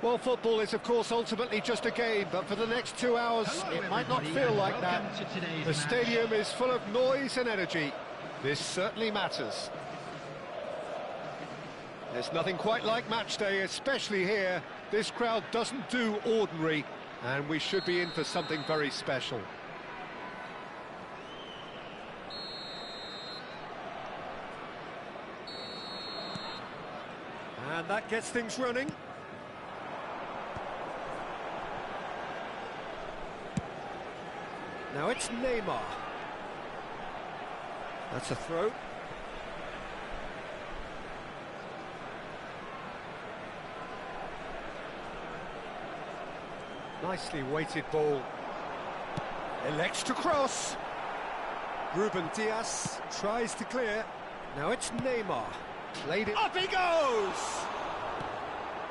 Well, football is, of course, ultimately just a game, but for the next 2 hours, it might not feel like that. The stadium is full of noise and energy. This certainly matters. There's nothing quite like match day, especially here. This crowd doesn't do ordinary, and we should be in for something very special. And that gets things running. Now it's Neymar. That's a throw. Nicely weighted ball. Elects to cross. Ruben Dias tries to clear. Now it's Neymar. Played it. Up he goes!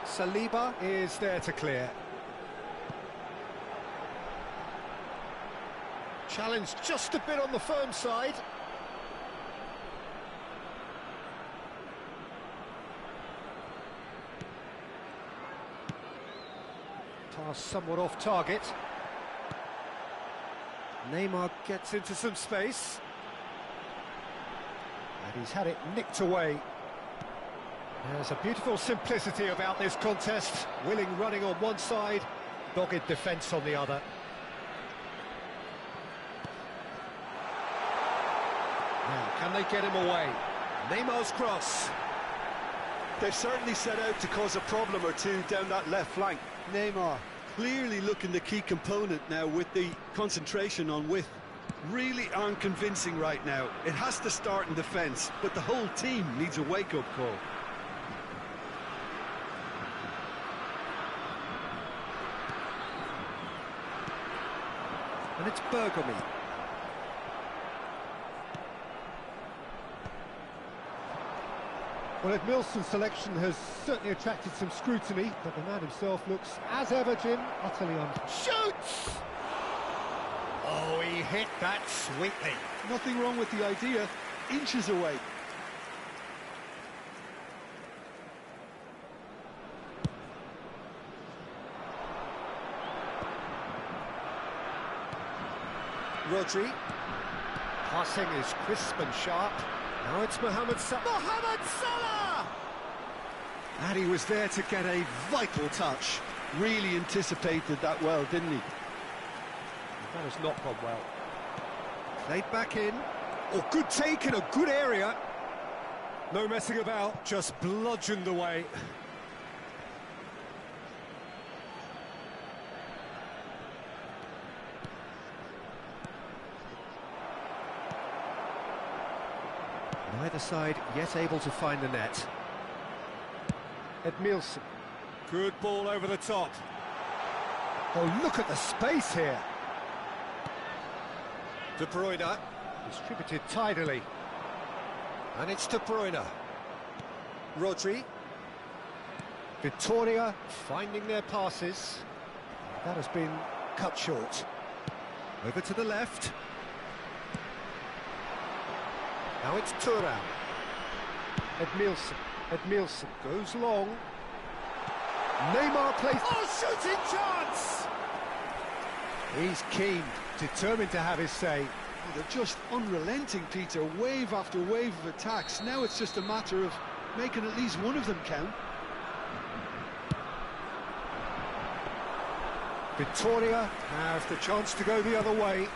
Saliba is there to clear. Challenged just a bit on the firm side. Pass somewhat off target. Neymar gets into some space. And he's had it nicked away. There's a beautiful simplicity about this contest. Willing running on one side, dogged defence on the other. Now, can they get him away? Neymar's cross. They've certainly set out to cause a problem or two down that left flank. Neymar clearly looking the key component now with the concentration on width. Really aren't convincing right now. It has to start in defence, but the whole team needs a wake-up call. And it's Bergamy. Well, Edmilson's selection has certainly attracted some scrutiny, but the man himself looks, as ever, Jim, utterly shoots! Oh, he hit that sweetly. Nothing wrong with the idea. Inches away. Rodri. Passing is crisp and sharp. Now it's Mohamed Salah. Mohamed Salah! And he was there to get a vital touch. Really anticipated that well, didn't he? That has not gone well. Played back in. Oh, good take in a good area. No messing about, just bludgeoned away. Neither side yet able to find the net. Edmilson. Good ball over the top. Oh, look at the space here. De Bruyne. Distributed tidily. And it's De Bruyne. Rodri. Vittoria finding their passes. That has been cut short. Over to the left. Now it's Thuram. Edmilson goes long. Neymar plays... Oh, shooting chance! He's keen, determined to have his say. They're just unrelenting, Peter. Wave after wave of attacks. Now it's just a matter of making at least one of them count. Vittoria have the chance to go the other way.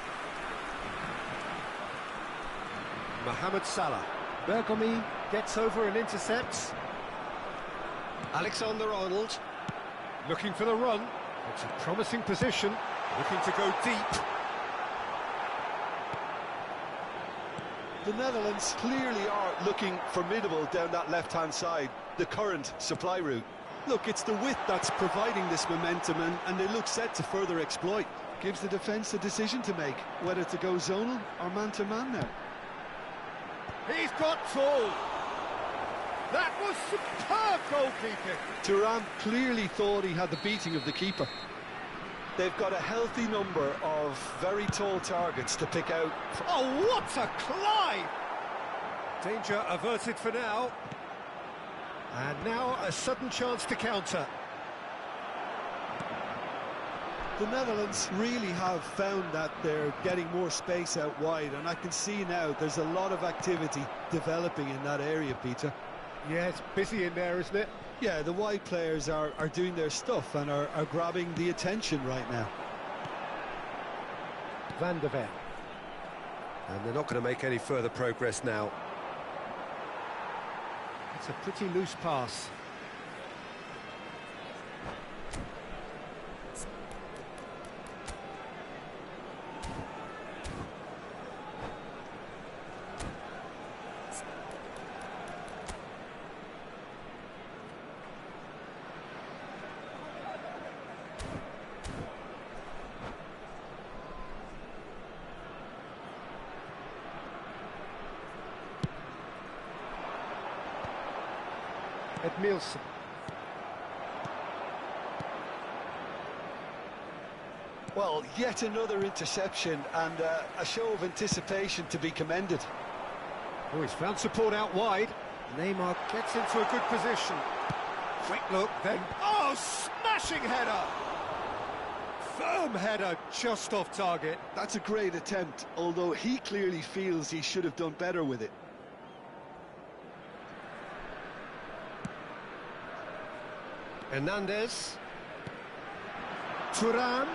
Mohamed Salah. Bergamy gets over and intercepts. Alexander-Arnold looking for the run. It's a promising position, looking to go deep. The Netherlands clearly are looking formidable down that left-hand side, the current supply route. Look, it's the width that's providing this momentum, and they look set to further exploit. Gives the defence a decision to make, whether to go zonal or man-to-man now. He's got tall. That was superb goalkeeping. Thuram clearly thought he had the beating of the keeper. They've got a healthy number of very tall targets to pick out. Oh, what a climb! Danger averted for now. And now a sudden chance to counter. The Netherlands really have found that they're getting more space out wide, and I can see now there's a lot of activity developing in that area, Peter. Yeah, it's busy in there, isn't it? Yeah, the wide players are doing their stuff and are grabbing the attention right now. Van der Ven. And they're not going to make any further progress now. It's a pretty loose pass. Edmilson. Well, yet another interception and a show of anticipation to be commended. Oh, he's found support out wide. Neymar gets into a good position. Quick look, then... Oh, smashing header! Firm header, just off target. That's a great attempt, although he clearly feels he should have done better with it. Hernandez. Thuram.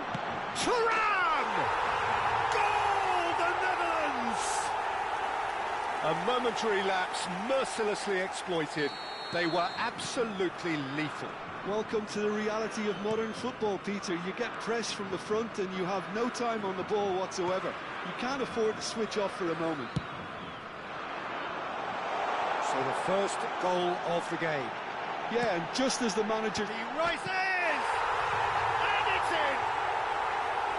Thuram! Goal, the Netherlands! A momentary lapse, mercilessly exploited. They were absolutely lethal. Welcome to the reality of modern football, Peter. You get pressed from the front and you have no time on the ball whatsoever. You can't afford to switch off for a moment. So the first goal of the game. Yeah, and just as the manager... He rises! And it's in!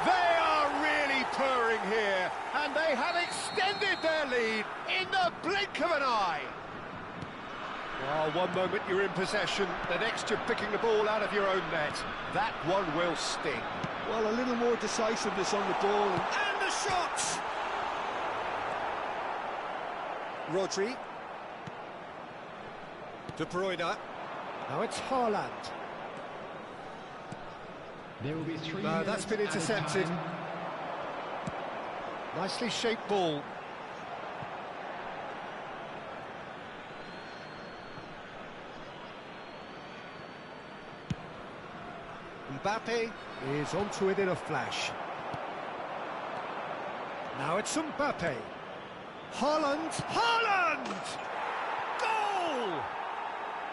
They are really purring here, and they have extended their lead in the blink of an eye. Well, one moment you're in possession, the next you're picking the ball out of your own net. That one will sting. Well, a little more decisiveness on the ball. And the shot! Rodri. De Bruyne. Now it's Haaland. There will be 3 No, that's been intercepted. Nicely shaped ball. Mbappe is onto it in a flash. Now it's Mbappe. Haaland. Haaland! Goal!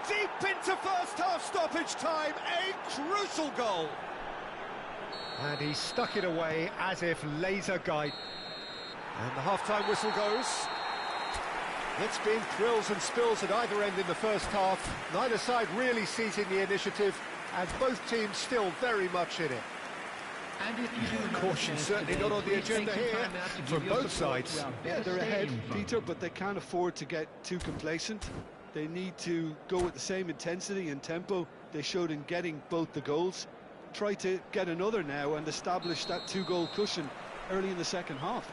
Deep into first half stoppage time, a crucial goal. And he stuck it away as if laser guide. And the half-time whistle goes. It's been thrills and spills at either end in the first half. Neither side really seizing the initiative, and both teams still very much in it. Caution certainly not on the agenda here from both sides. Yeah, they're ahead, Peter, but they can't afford to get too complacent. They need to go with the same intensity and tempo they showed in getting both the goals. Try to get another now and establish that 2-goal cushion early in the second half.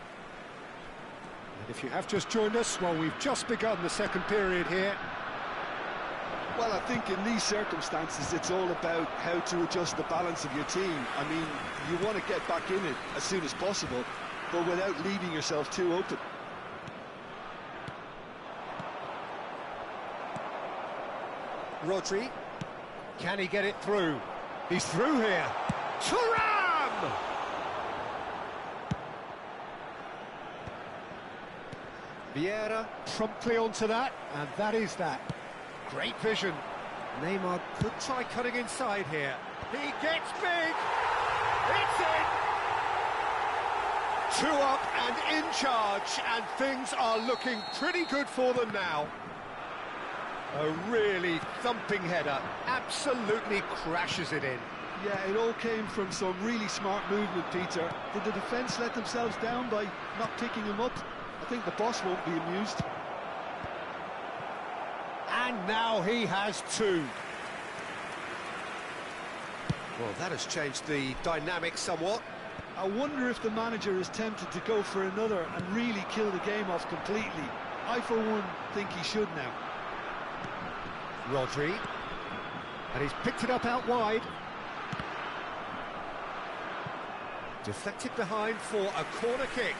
And if you have just joined us, well, we've just begun the second period here. Well, I think in these circumstances, it's all about how to adjust the balance of your team. I mean, you want to get back in it as soon as possible, but without leaving yourself too open. Rodri. Can he get it through? He's through here. Thuram! Vieira promptly onto that, and that is that. Great vision. Neymar could try cutting inside here. He gets big. It's in. 2 up and in charge, and things are looking pretty good for them now. A really thumping header, absolutely crashes it in. Yeah, it all came from some really smart movement, Peter. Did the defence let themselves down by not picking him up? I think the boss won't be amused. And now he has 2. Well, that has changed the dynamic somewhat. I wonder if the manager is tempted to go for another and really kill the game off completely. I, for one, think he should now. Rodri. And he's picked it up out wide. Deflected behind for a corner kick.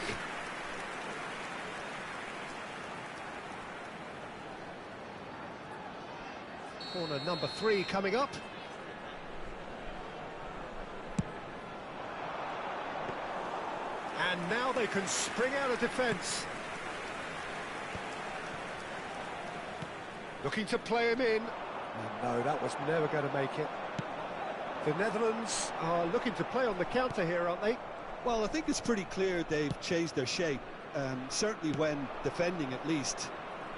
Corner number 3 coming up. And now they can spring out of defence. Looking to play him in. No, that was never going to make it. The Netherlands are looking to play on the counter here, aren't they? Well, I think it's pretty clear they've changed their shape, certainly when defending at least,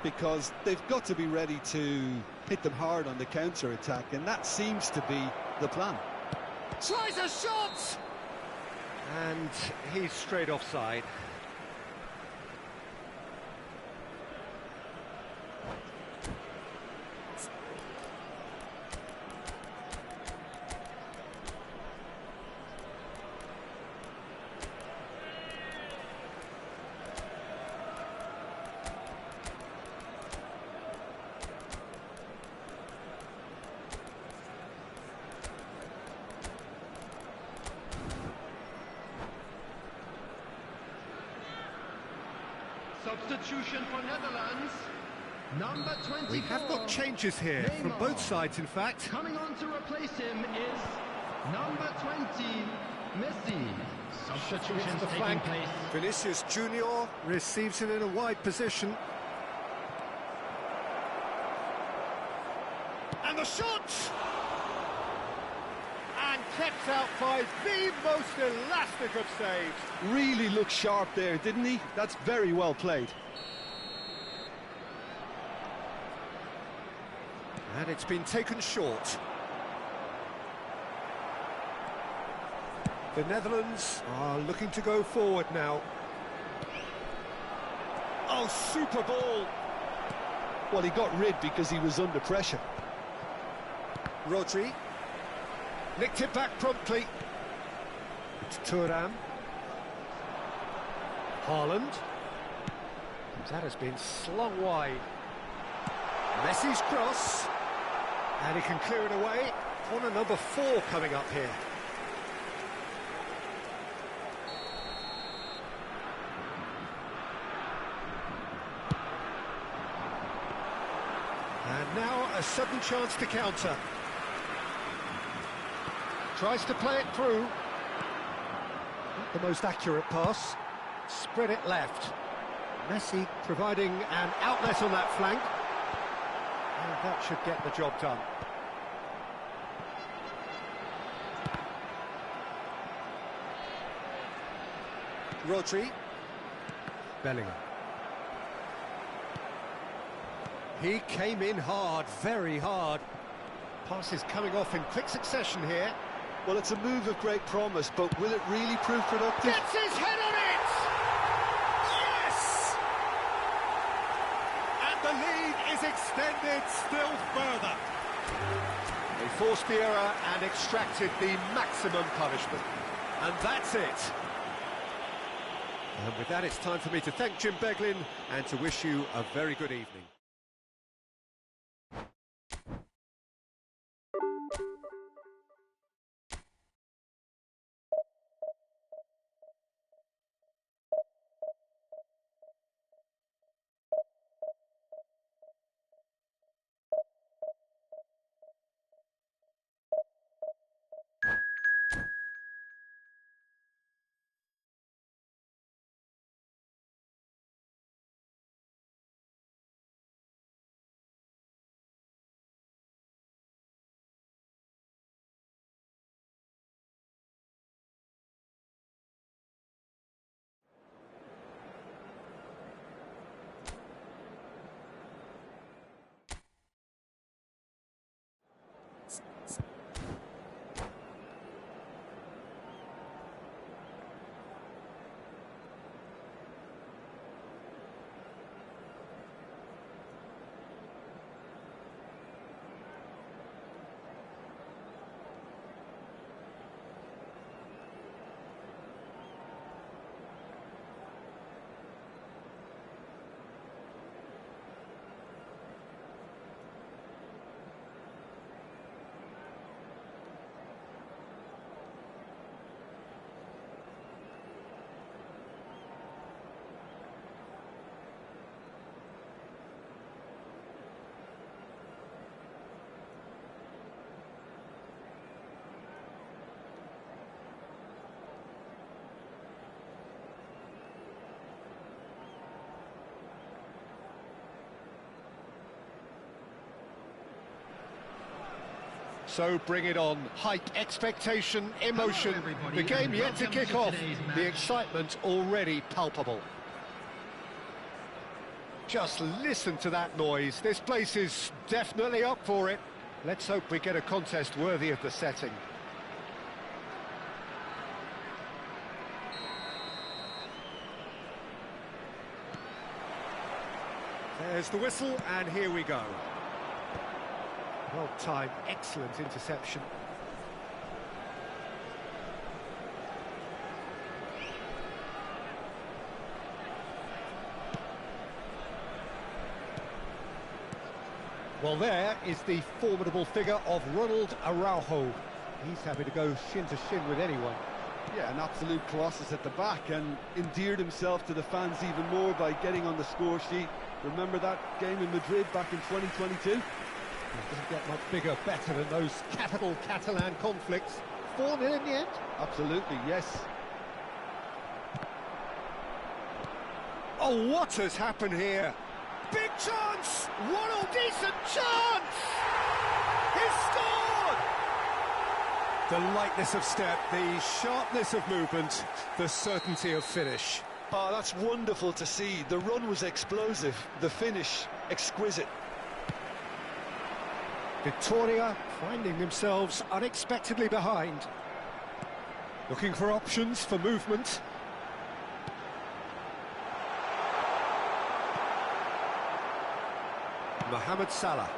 because they've got to be ready to hit them hard on the counter-attack, and that seems to be the plan. Tries a shot! And he's straight offside. Substitution for Netherlands, number 24. We have got changes here from both sides, in fact. Coming on to replace him is number 20, Messi. Substitutions the taking flank. place. Vinicius Junior receives it in a wide position. And the shot! And kept out by the most elastic of saves. Really looked sharp there, didn't he? That's very well played. And it's been taken short. The Netherlands are looking to go forward now. Oh, super ball! Well, he got rid because he was under pressure. Rodri. Nicked it back promptly. It's Thuram. Haaland. That has been slung wide. Messi's cross. And he can clear it away. Corner number 4 coming up here. And now a sudden chance to counter. Tries to play it through. Not the most accurate pass. Spread it left. Messi providing an outlet on that flank. And that should get the job done. Rodri. Bellingham. He came in hard, very hard. Passes coming off in quick succession here. Well, it's a move of great promise, but will it really prove productive? Gets his head on it! Yes! And the lead is extended still further. They forced the error and extracted the maximum punishment. And that's it. And with that, it's time for me to thank Jim Beglin and to wish you a very good evening. So bring it on. Hype, expectation, emotion. The game yet to kick off. The excitement already palpable. Just listen to that noise. This place is definitely up for it. Let's hope we get a contest worthy of the setting. There's the whistle, and here we go. Well-timed, excellent interception. Well, there is the formidable figure of Ronald Araujo. He's happy to go shin to shin with anyone. Yeah, an absolute colossus at the back, and endeared himself to the fans even more by getting on the score sheet. Remember that game in Madrid back in 2022? It doesn't get much bigger, better than those capital Catalan conflicts. 4-0 in the end? Absolutely, yes. Oh, what has happened here? Big chance! What a decent chance! He's scored! The lightness of step, the sharpness of movement, the certainty of finish. Oh, that's wonderful to see. The run was explosive, the finish exquisite. Victoria finding themselves unexpectedly behind. Looking for options for movement. Mohamed Salah.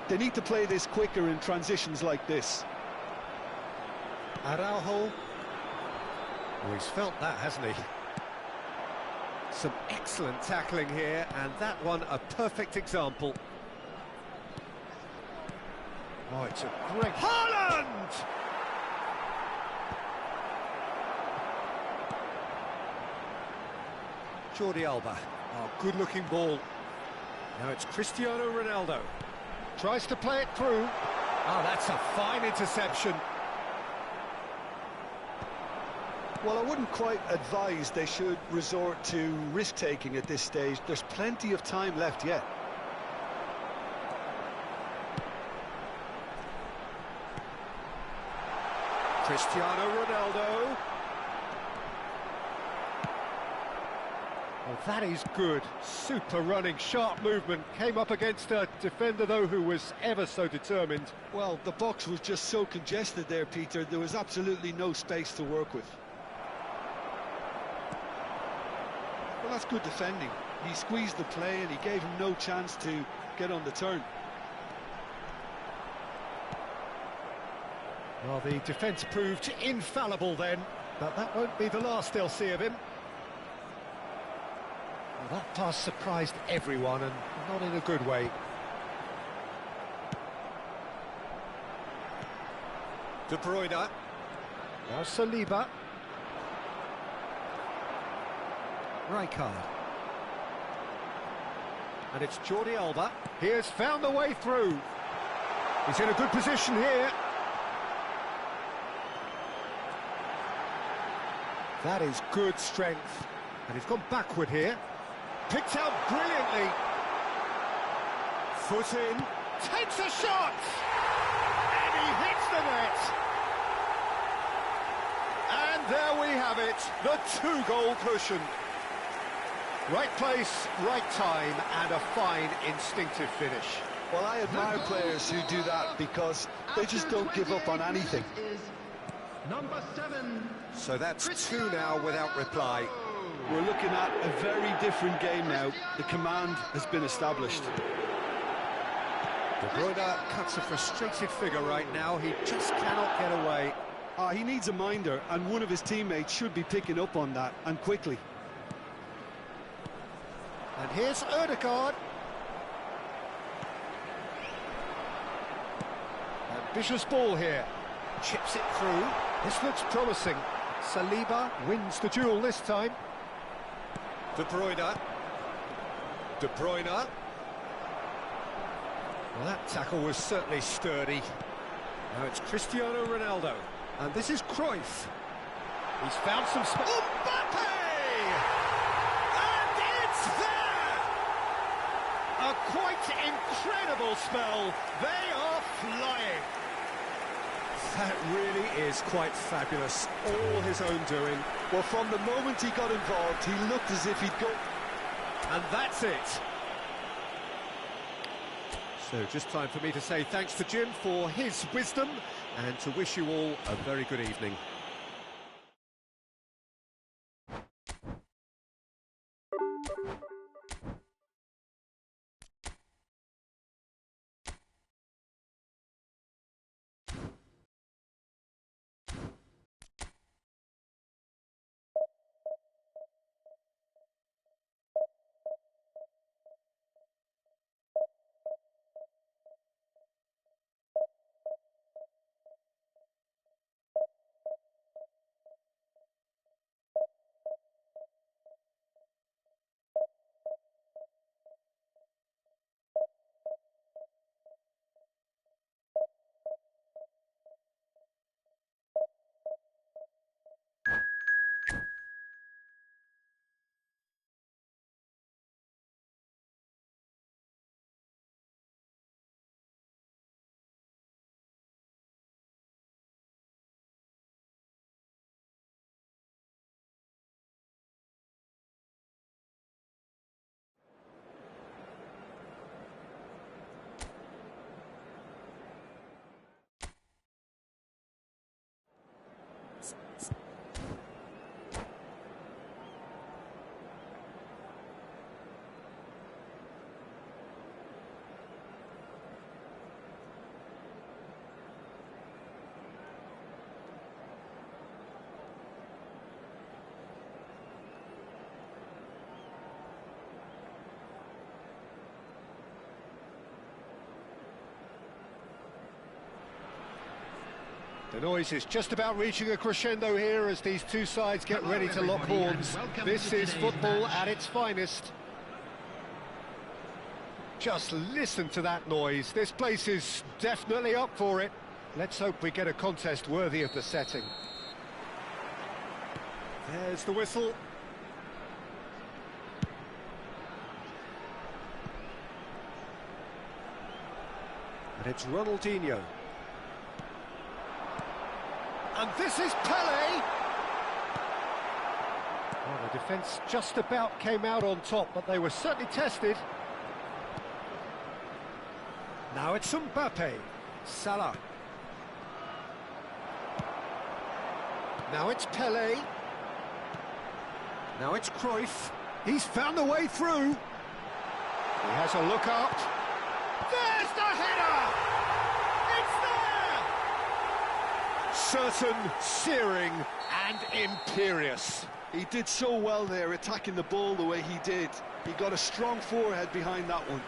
They need to play this quicker in transitions like this. Araujo. Oh, he's felt that, hasn't he? Some excellent tackling here, and that one a perfect example. Oh, it's a great... Haaland! Jordi Alba. Oh, good-looking ball. Now it's Cristiano Ronaldo. Tries to play it through. Oh, that's a fine interception. Well, I wouldn't quite advise they should resort to risk-taking at this stage. There's plenty of time left yet. Cristiano Ronaldo. Oh, that is good. Super running, sharp movement. Came up against a defender, though, who was ever so determined. Well, the box was just so congested there, Peter. There was absolutely no space to work with. Well, that's good defending. He squeezed the play and he gave him no chance to get on the turn. Well, the defence proved infallible then, but that won't be the last they'll see of him. Well, that pass surprised everyone, and not in a good way. De Bruyne. Now Saliba. Rijkaard. And it's Jordi Alba. He has found the way through. He's in a good position here. That is good strength. And he's gone backward here. Picked out brilliantly. Foot in. Takes a shot! And he hits the net. And there we have it. The 2-goal cushion. Right place, right time, and a fine instinctive finish. Well, I admire players who do that because they just don't give up on anything. Number 7. So that's 2 now without reply. We're looking at a very different game now. The command has been established. De Bruyne cuts a frustrated figure right now. He just cannot get away. He needs a minder, and one of his teammates should be picking up on that, and quickly. And here's Odegaard. Ambitious ball here. Chips it through. This looks promising. Saliba wins the duel this time. De Bruyne. De Bruyne. Well, that tackle was certainly sturdy. Now it's Cristiano Ronaldo. And this is Cruyff. He's found some space. Mbappe! And it's there! A quite incredible spell. They are flying. That really is quite fabulous. All his own doing. Well, from the moment he got involved, he looked as if he'd go... And that's it. So just time for me to say thanks to Jim for his wisdom and to wish you all a very good evening. The noise is just about reaching a crescendo here as these two sides get ready to lock horns. This is football at its finest. Just listen to that noise. This place is definitely up for it. Let's hope we get a contest worthy of the setting. There's the whistle. And it's Ronaldinho. And this is Pelé! Well, the defence just about came out on top, but they were certainly tested. Now it's Mbappe. Salah. Now it's Pelé. Now it's Cruyff. He's found the way through. He has a look up. There's the header! Certain, searing and imperious. He did so well there, attacking the ball the way he did. He got a strong forehead behind that one.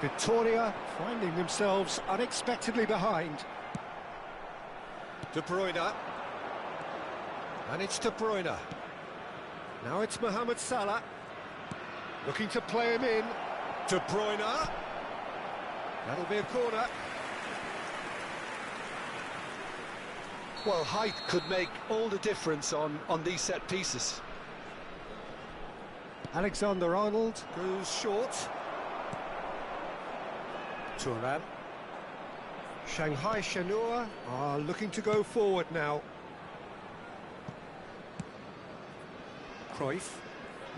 Victoria finding themselves unexpectedly behind. De Bruyne. And it's De Bruyne. Now it's Mohamed Salah. Looking to play him in. De Bruyne. That'll be a corner. Well, height could make all the difference on these set pieces. Alexander-Arnold goes short. Thuram. Shanghai Shenhua are looking to go forward now. Cruyff.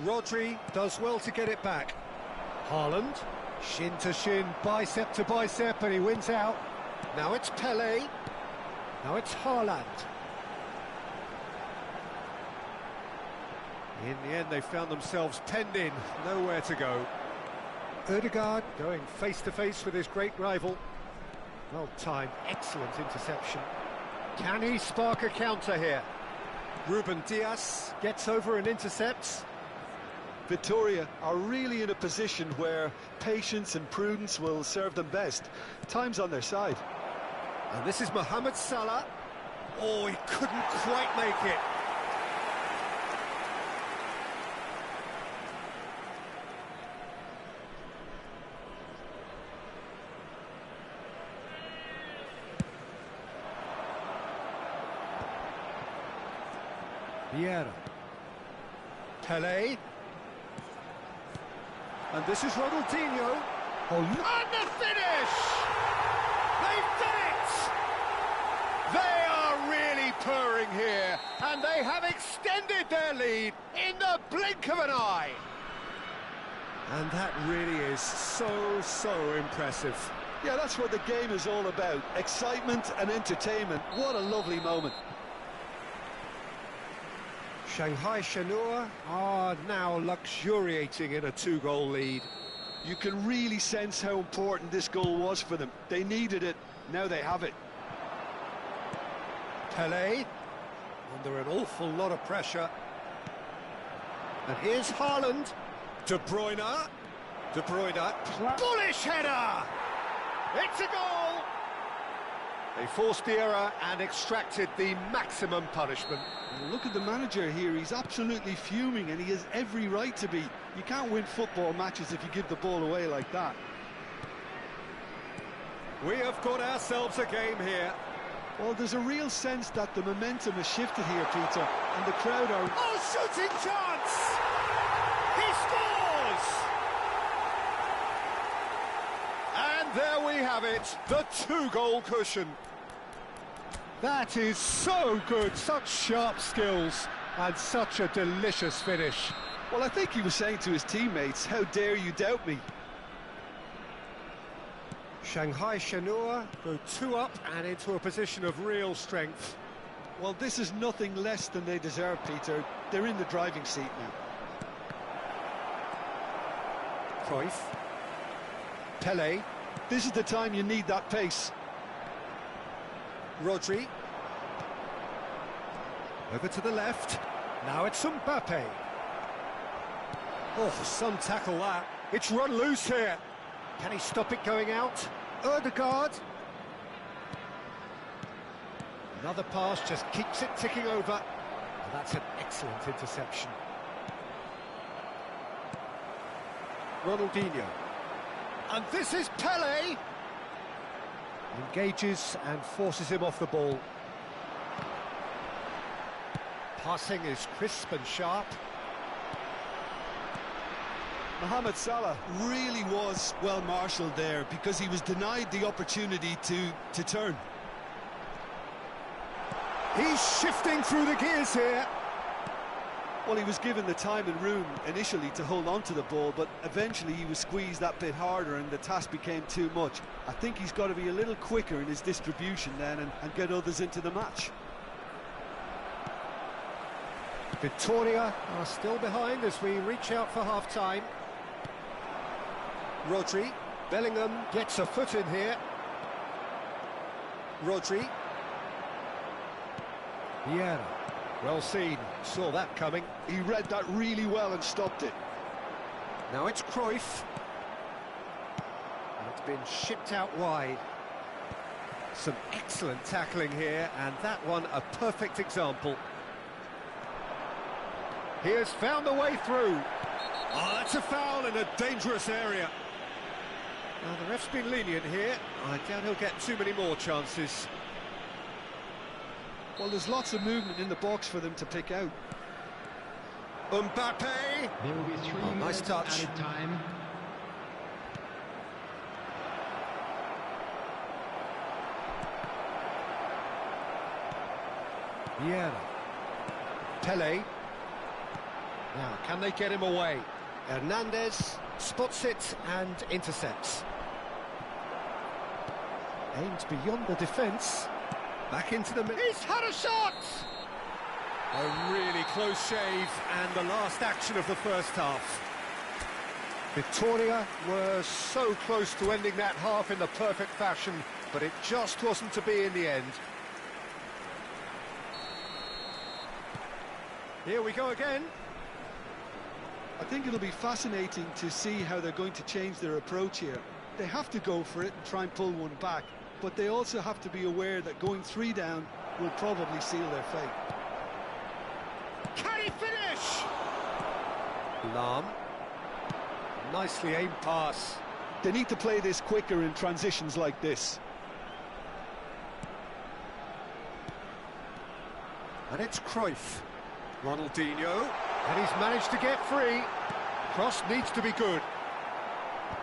Rodri does well to get it back. Haaland. Shin to shin, bicep to bicep, and he wins out. Now it's Pelé. Now it's Haaland. In the end, they found themselves penned in, nowhere to go. Ødegaard going face-to-face with his great rival. Well timed, excellent interception. Can he spark a counter here? Ruben Dias gets over and intercepts. Victoria are really in a position where patience and prudence will serve them best. Time's on their side. And this is Mohamed Salah. Oh, he couldn't quite make it. Vieira. Pelé. And this is Ronaldinho. Oh, and the finish! They've done it! They are really purring here, and they have extended their lead in the blink of an eye. And that really is so impressive. Yeah, that's what the game is all about. Excitement and entertainment. What a lovely moment. Shanghai Shenhua are now luxuriating in a 2-goal lead. You can really sense how important this goal was for them. They needed it, now they have it. Pelé, under an awful lot of pressure. And here's Haaland. De Bruyne. Bullish header! It's a goal! They forced the error and extracted the maximum punishment. And look at the manager here, he's absolutely fuming and he has every right to be. You can't win football matches if you give the ball away like that. We have got ourselves a game here. Well, there's a real sense that the momentum has shifted here, Peter, and the crowd are... Oh, shooting chance! He scores! And there we have it, the 2-goal cushion. That is so good, such sharp skills, and such a delicious finish. Well, I think he was saying to his teammates, how dare you doubt me? Shanghai Shenhua go 2 up and into a position of real strength. Well, this is nothing less than they deserve, Peter. They're in the driving seat now. Cruyff. Pelé. This is the time you need that pace. Rodri. Over to the left. Now it's Mbappe. Oh, some tackle that. It's run loose here. Can he stop it going out? Ødegaard. Another pass just keeps it ticking over. And that's an excellent interception. Ronaldinho. And this is Pelé. Engages and forces him off the ball. Passing is crisp and sharp. Mohamed Salah really was well marshalled there because he was denied the opportunity to turn. He's shifting through the gears here. Well, he was given the time and room initially to hold on to the ball, but eventually he was squeezed that bit harder and the task became too much. I think he's got to be a little quicker in his distribution then and get others into the match. Victoria are still behind as we reach out for half-time. Rodri. Bellingham gets a foot in here. Rodri. Vieira. Well seen, saw that coming. He read that really well and stopped it. Now it's Cruyff. And it's been shipped out wide. Some excellent tackling here, and that one a perfect example. He has found a way through. Oh, that's a foul in a dangerous area. Now, the ref's been lenient here. I doubt he'll get too many more chances. Well, there's lots of movement in the box for them to pick out. Mbappe! There will be 3 minutes nice touch. added time. Vieira. Pelé. Now, can they get him away? Hernandez spots it and intercepts. Aims beyond the defence. Back into the middle. He's had a shot! A really close shave and the last action of the first half. Victoria were so close to ending that half in the perfect fashion, but it just wasn't to be in the end. Here we go again. I think it'll be fascinating to see how they're going to change their approach here. They have to go for it and try and pull one back, but they also have to be aware that going 3 down will probably seal their fate. Can he finish? Lam. Nicely aimed pass. They need to play this quicker in transitions like this. And it's Cruyff. Ronaldinho. And he's managed to get free. Cross needs to be good.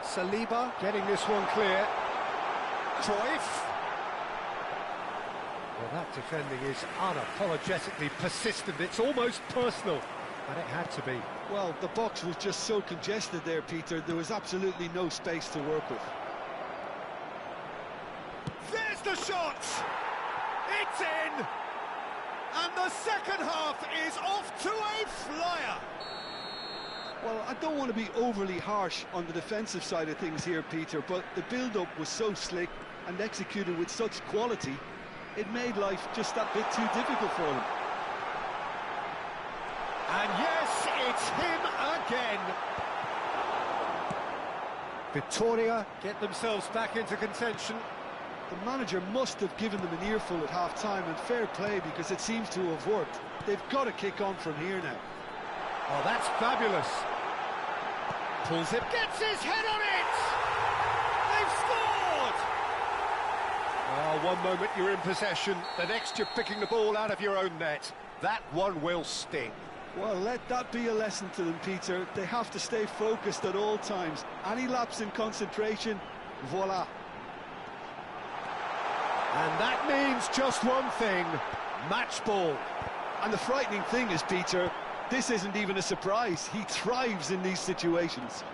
Saliba getting this one clear. Cruyff. Well, that defending is unapologetically persistent. It's almost personal, and it had to be. Well, the box was just so congested there, Peter. There was absolutely no space to work with. There's the shot! It's in! And the second half is off to a flyer! Well, I don't want to be overly harsh on the defensive side of things here, Peter, but the build-up was so slick and executed with such quality, it made life just that bit too difficult for them. And yes, it's him again! Victoria get themselves back into contention. The manager must have given them an earful at half-time, and fair play, because it seems to have worked. They've got to kick on from here now. Oh, that's fabulous. Pulls it, gets his head on it! They've scored! Oh, one moment you're in possession, the next you're picking the ball out of your own net. That one will sting. Well, let that be a lesson to them, Peter. They have to stay focused at all times. Any lapse in concentration, voila. And that means just one thing, match ball. And the frightening thing is, Peter, this isn't even a surprise. He thrives in these situations.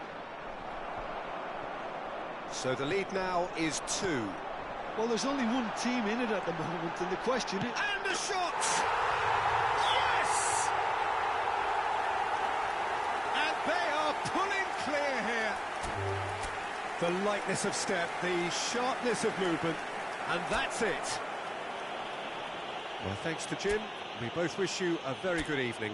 So the lead now is 2. Well, there's only one team in it at the moment, and the question is... And a shot! Yes! And they are pulling clear here. The lightness of step, the sharpness of movement, and that's it. Well, thanks to Jim. We both wish you a very good evening.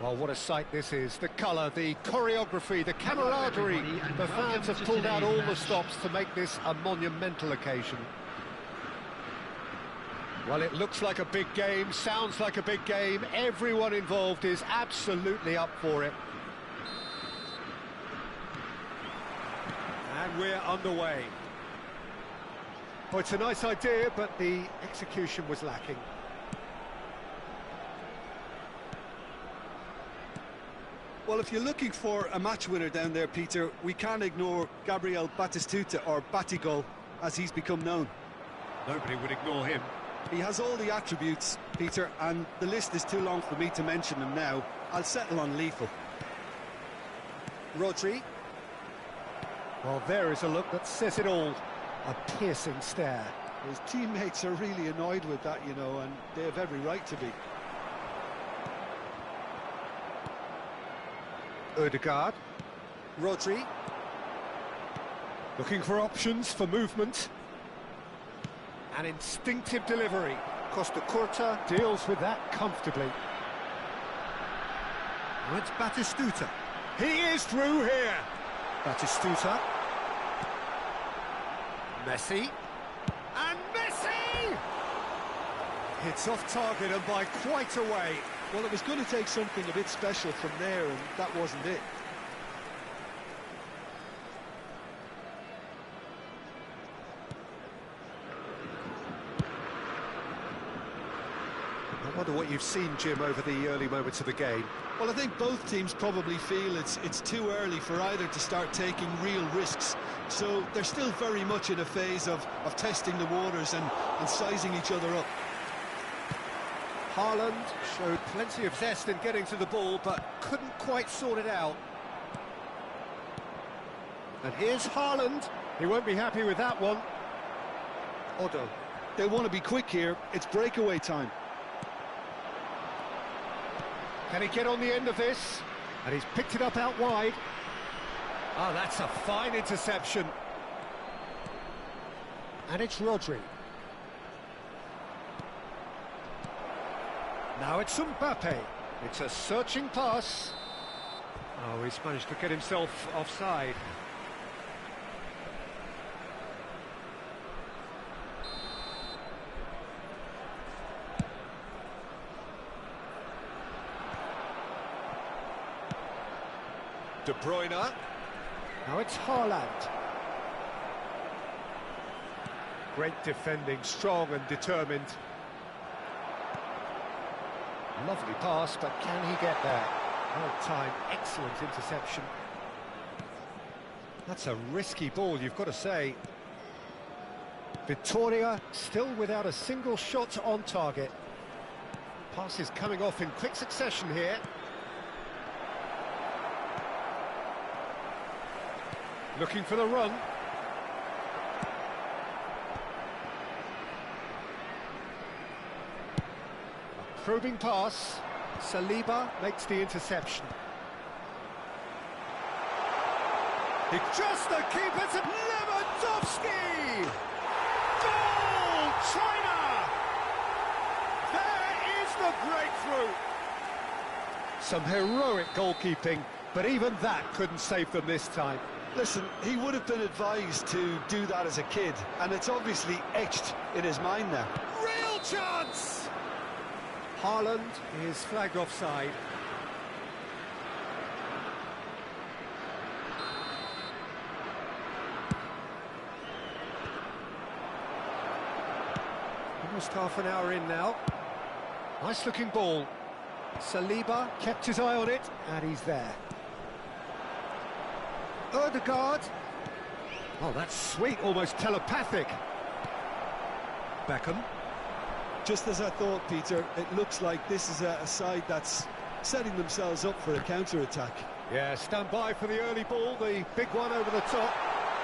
Well, what a sight this is. The colour, the choreography, the camaraderie. The fans have pulled out all the stops to make this a monumental occasion. Well, it looks like a big game, sounds like a big game. Everyone involved is absolutely up for it. And we're underway. Well, it's a nice idea, but the execution was lacking. Well, if you're looking for a match winner down there, Peter, we can't ignore Gabriel Batistuta, or Batigol, as he's become known. Nobody would ignore him. He has all the attributes, Peter, and the list is too long for me to mention them now. I'll settle on lethal. Rodri. Well, there is a look that says it all. A piercing stare. His teammates are really annoyed with that, you know, and they have every right to be. Odegaard. Rodri. Looking for options for movement. An instinctive delivery. Costa Curta deals with that comfortably. Now it's Batistuta. He is through here. Batistuta. Messi. And Messi! It's off target and by quite a way. Well, it was going to take something a bit special from there, and that wasn't it. I wonder what you've seen, Jim, over the early moments of the game. Well, I think both teams probably feel it's too early for either to start taking real risks. So they're still very much in a phase of testing the waters and sizing each other up. Haaland showed plenty of zest in getting to the ball, but couldn't quite sort it out. And here's Haaland. He won't be happy with that one. Odo. They want to be quick here. It's breakaway time. Can he get on the end of this? And he's picked it up out wide. Oh, that's a fine interception. And it's Rodri. Now it's Mbappe. It's a searching pass. Oh, he's managed to get himself offside. De Bruyne. Now it's Haaland. Great defending, strong and determined. Lovely pass, but can he get there? Well timed, excellent interception. That's a risky ball, you've got to say. Vittoria still without a single shot on target. Passes coming off in quick succession here. Looking for the run. A probing pass. Saliba makes the interception. Just the keeper to Lewandowski! Goal! China! There is the breakthrough! Some heroic goalkeeping, but even that couldn't save them this time. Listen, he would have been advised to do that as a kid, and it's obviously etched in his mind now. Real chance! Haaland is flagged offside. Almost half an hour in now. Nice looking ball. Saliba kept his eye on it, and he's there. Ødegaard. Oh, that's sweet, almost telepathic. Beckham. Just as I thought, Peter, it looks like this is a side that's setting themselves up for a counter-attack. Yeah, stand by for the early ball, the big one over the top.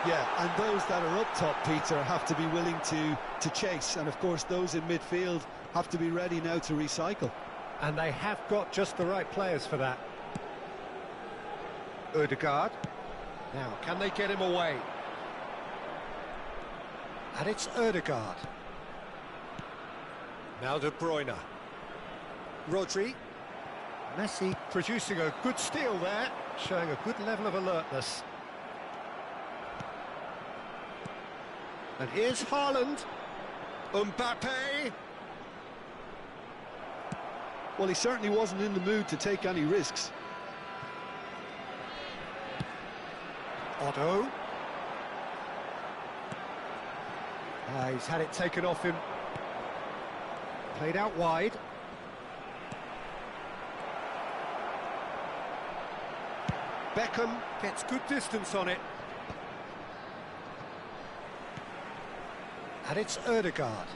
Yeah, and those that are up top, Peter, have to be willing to chase. And, of course, those in midfield have to be ready now to recycle. And they have got just the right players for that. Ødegaard. Now, can they get him away? And it's Ødegaard. Now De Bruyne. Rodri. Messi producing a good steal there, showing a good level of alertness. And here's Haaland. Mbappe. Well, he certainly wasn't in the mood to take any risks. Otto. He's had it taken off him. Played out wide. Beckham gets good distance on it. And it's Ødegaard.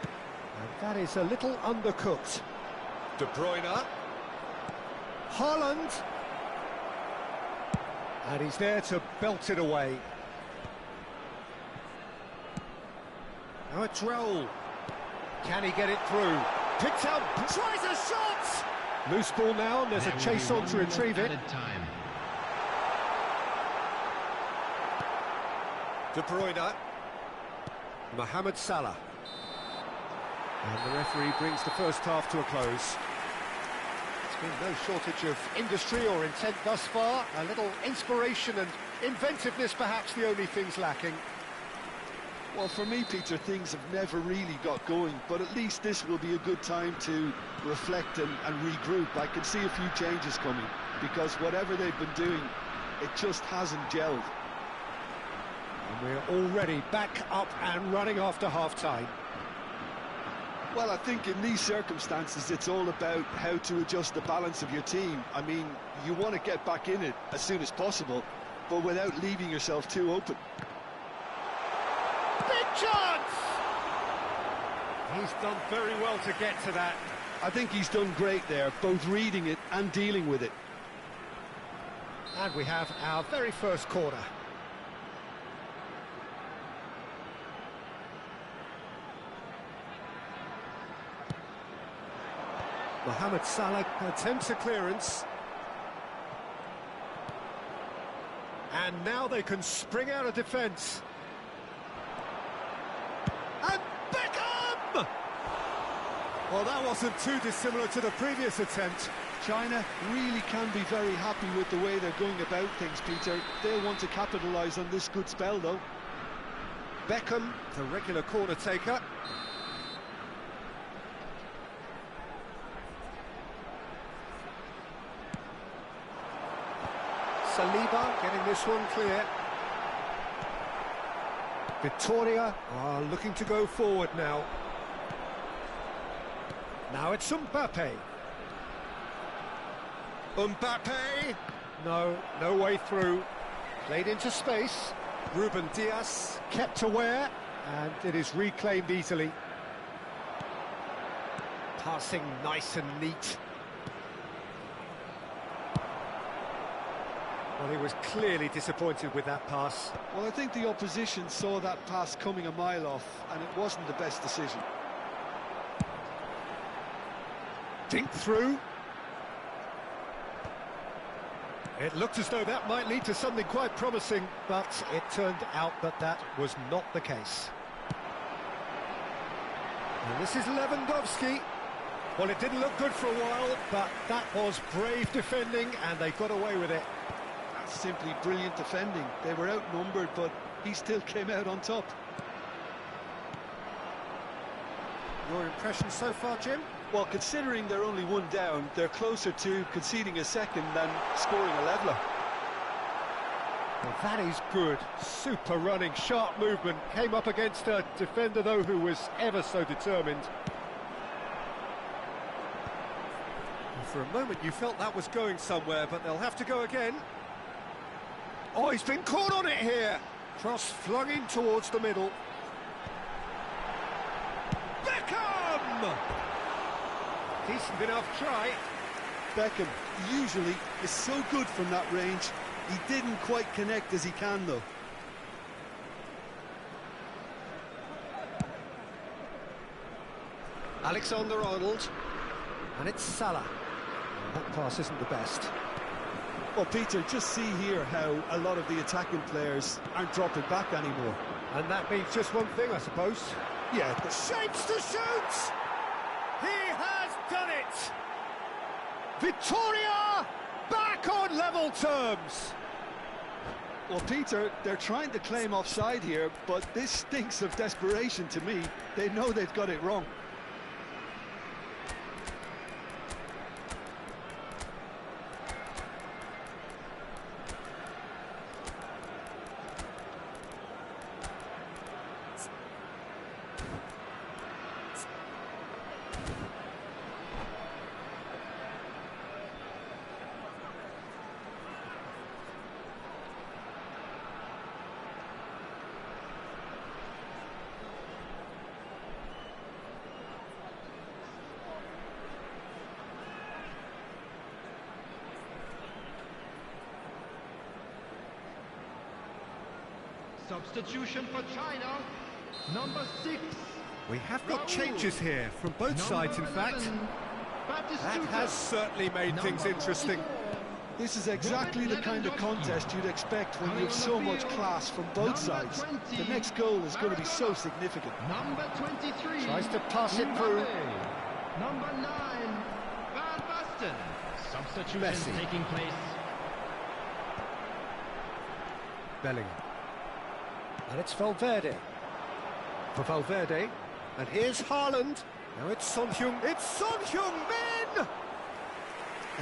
And that is a little undercooked. De Bruyne. Haaland. And he's there to belt it away. Now it's Raul. Can he get it through? Picks out, tries a shot! Loose ball now, and there's a chase on to retrieve it. De Bruyne. Mohamed Salah. And the referee brings the first half to a close. There's been no shortage of industry or intent thus far. A little inspiration and inventiveness perhaps the only things lacking. Well, for me, Peter, things have never really got going, but at least this will be a good time to reflect and regroup. I can see a few changes coming, because whatever they've been doing, it just hasn't gelled. And we're already back up and running after half-time. Well, I think in these circumstances, it's all about how to adjust the balance of your team. I mean, you want to get back in it as soon as possible, but without leaving yourself too open. Big chance! He's done very well to get to that. I think he's done great there, both reading it and dealing with it. And we have our very first corner. Mohamed Salah attempts a clearance. And now they can spring out of defence. And Beckham! Well, that wasn't too dissimilar to the previous attempt. China really can be very happy with the way they're going about things, Peter. They'll want to capitalise on this good spell, though. Beckham, the regular corner taker. Saliba getting this one clear. Victoria are looking to go forward now. Now it's Mbappe. Mbappe! No way through. Played into space. Ruben Dias kept aware, and it is reclaimed easily. Passing nice and neat. Well, he was clearly disappointed with that pass. Well, I think the opposition saw that pass coming a mile off, and it wasn't the best decision. Dink through. It looked as though that might lead to something quite promising, but it turned out that that was not the case. And this is Lewandowski. Well, it didn't look good for a while, but that was brave defending, and they got away with it. Simply brilliant defending. They were outnumbered, but he still came out on top. Your impression so far, Jim? Well, considering they're only one down, they're closer to conceding a second than scoring a leveller. Well, that is good. Super running, sharp movement. Came up against a defender, though, who was ever so determined. And for a moment, you felt that was going somewhere, but they'll have to go again. Oh, he's been caught on it here. Cross flung in towards the middle. Beckham! Decent enough try. Beckham usually is so good from that range. He didn't quite connect as he can, though. Alexander-Arnold. And it's Salah. That pass isn't the best. Well, Peter, just see here how a lot of the attacking players aren't dropping back anymore. And that means just one thing, I suppose. Yeah, The shapes to shoot! He has done it! Victoria back on level terms! well, Peter, they're trying to claim offside here, but this stinks of desperation to me. They know they've got it wrong. Substitution for China, number 6. We have got changes here from both sides, in fact. That has certainly made things interesting. This is exactly the kind of contest you'd expect when you have so much class from both sides. The next goal is going to be so significant. Number 23. Tries to pass it through. Number 9. Van Basten. Substitution Messi. taking place. Bellingham. And it's Valverde. For Valverde. And here's Haaland. Now it's Son Heung. It's Son Heung-min!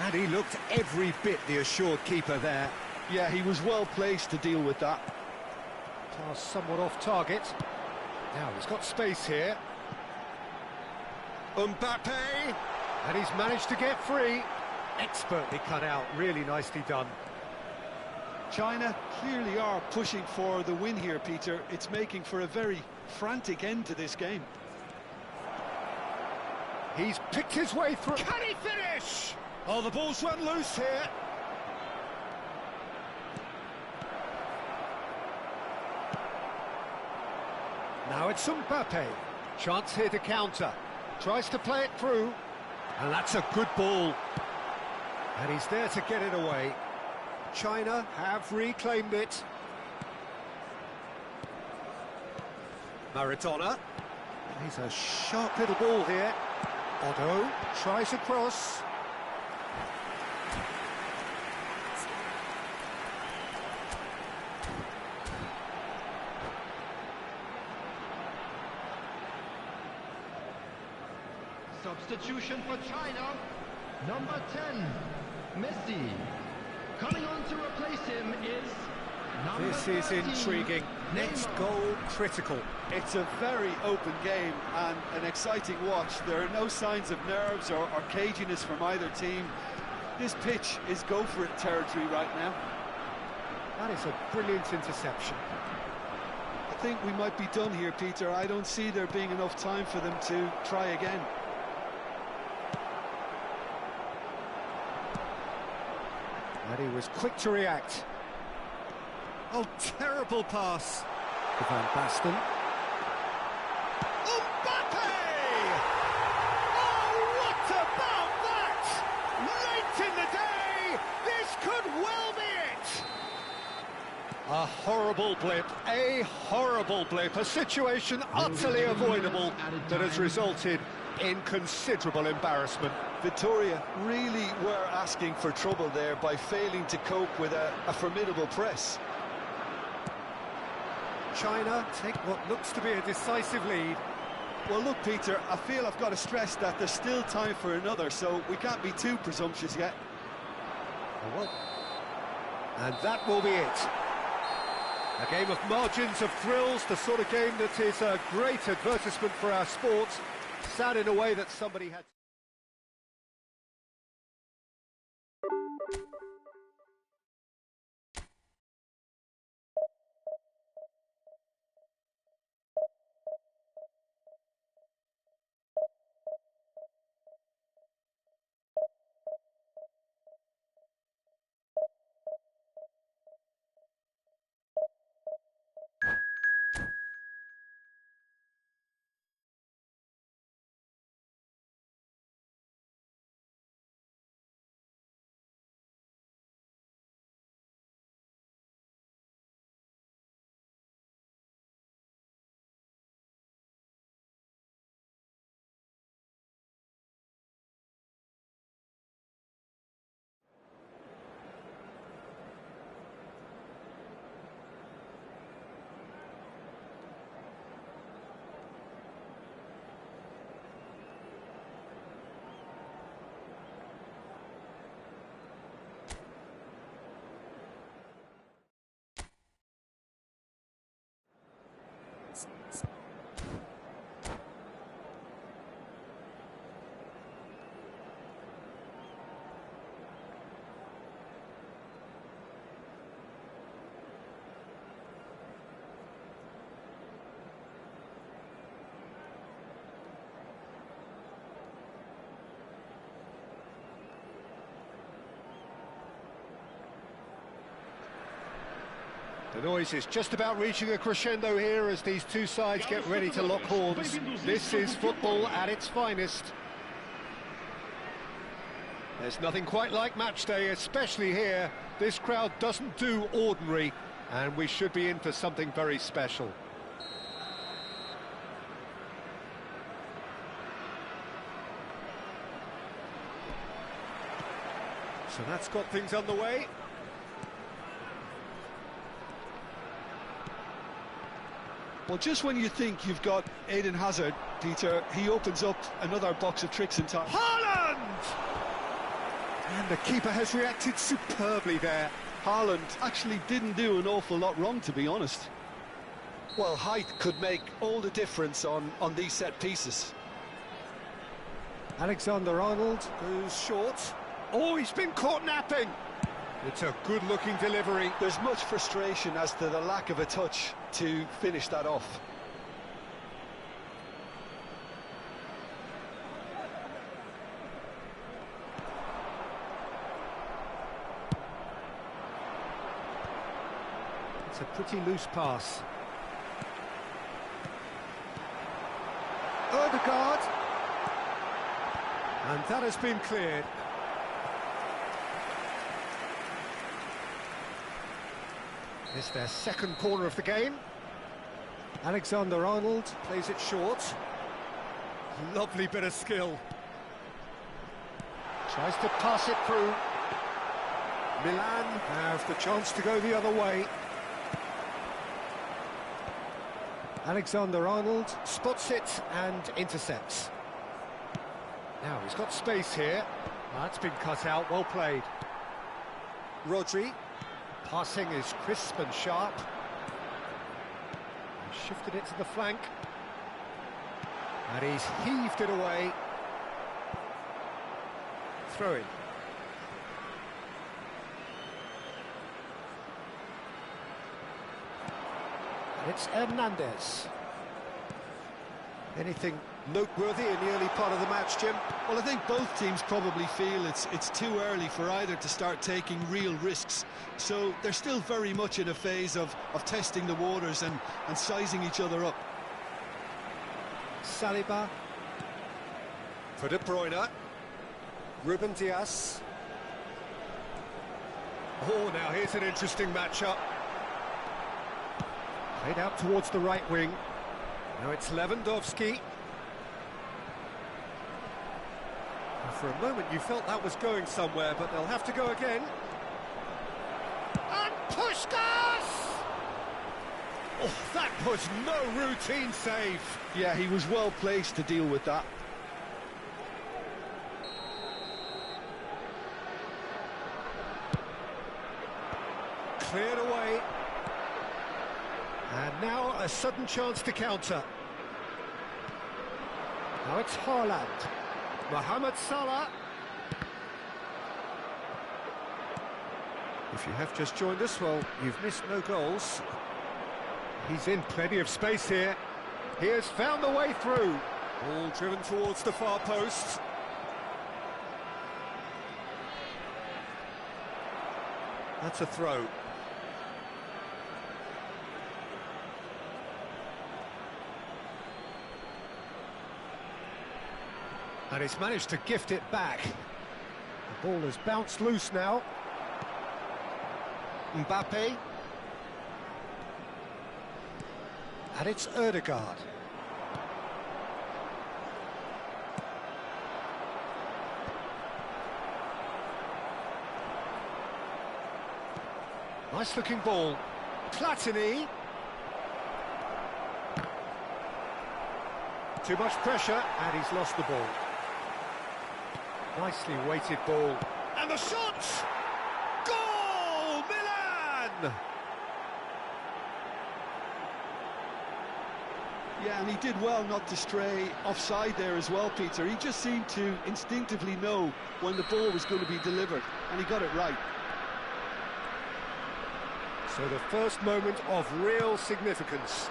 And he looked every bit the assured keeper there. Yeah, he was well placed to deal with that. Pass somewhat off target. Now he's got space here. Mbappe! And he's managed to get free. Expertly cut out, really nicely done. China clearly are pushing for the win here, Peter. It's making for a very frantic end to this game. He's picked his way through. Can he finish? Oh, the ball's run loose here. Now it's Mbappe. Chance here to counter. Tries to play it through. And that's a good ball. And he's there to get it away. China have reclaimed it. Maradona. He's a sharp little ball here. Otto tries a cross. Substitution for China. Number 10. Messi. Coming on to replace him is number This is 13, intriguing. Next Neymar. goal critical. It's a very open game and an exciting watch. There are no signs of nerves or caginess from either team. This pitch is go-for-it territory right now. That is a brilliant interception. I think we might be done here, Peter. I don't see there being enough time for them to try again. And he was quick to react. Oh, terrible pass. To Van Basten. Mbappe! Oh, what about that? Late in the day, this could well be it. A horrible blip, a situation utterly avoidable that has resulted in considerable embarrassment. Victoria really were asking for trouble there by failing to cope with a formidable press. China take what looks to be a decisive lead. Well, look, Peter, I feel I've got to stress that there's still time for another, so we can't be too presumptuous yet. And that will be it. A game of margins of thrills, the sort of game that is a great advertisement for our sport. Sad in a way that somebody had... The noise is just about reaching a crescendo here as these two sides get ready to lock horns. This is football at its finest. There's nothing quite like match day, especially here. This crowd doesn't do ordinary, and we should be in for something very special. So that's got things underway. Well, just when you think you've got Eden Hazard, Peter, he opens up another box of tricks in time. Haaland! And the keeper has reacted superbly there. Haaland actually didn't do an awful lot wrong, to be honest. Well, height could make all the difference on these set pieces. Alexander-Arnold goes short. Oh, he's been caught napping. It's a good-looking delivery. There's much frustration as to the lack of a touch to finish that off. It's a pretty loose pass. Odegaard. And that has been cleared. It's their second corner of the game. Alexander-Arnold plays it short. Lovely bit of skill. Tries to pass it through. Milan have the chance to go the other way. Alexander-Arnold spots it and intercepts. Now he's got space here. That's been cut out, well played. Rodri. Passing is crisp and sharp. He's shifted it to the flank. And he's heaved it away. Throw in. It's Hernandez. Anything noteworthy in the early part of the match, Jim? Well, I think both teams probably feel it's too early for either to start taking real risks. So they're still very much in a phase of testing the waters and sizing each other up. Saliba. For De Bruyne. Ruben Dias. Oh, now here's an interesting matchup. Played out towards the right wing. Now it's Lewandowski. For a moment you felt that was going somewhere, but they'll have to go again. And Puskás! Oh, that was no routine save. Yeah, he was well placed to deal with that. Cleared away. And now a sudden chance to counter. Now it's Haaland. Mohamed Salah. If you have just joined us, well, you've missed no goals. He's in plenty of space here. He has found the way through. Ball driven towards the far post. That's a throw. And he's managed to gift it back. The ball has bounced loose now. Mbappe. And it's Odegaard. Nice looking ball. Platini. Too much pressure, and he's lost the ball. Nicely weighted ball. And the shot! Goal! Milan! Yeah, and he did well not to stray offside there as well, Peter. He just seemed to instinctively know when the ball was going to be delivered, and he got it right. So the first moment of real significance.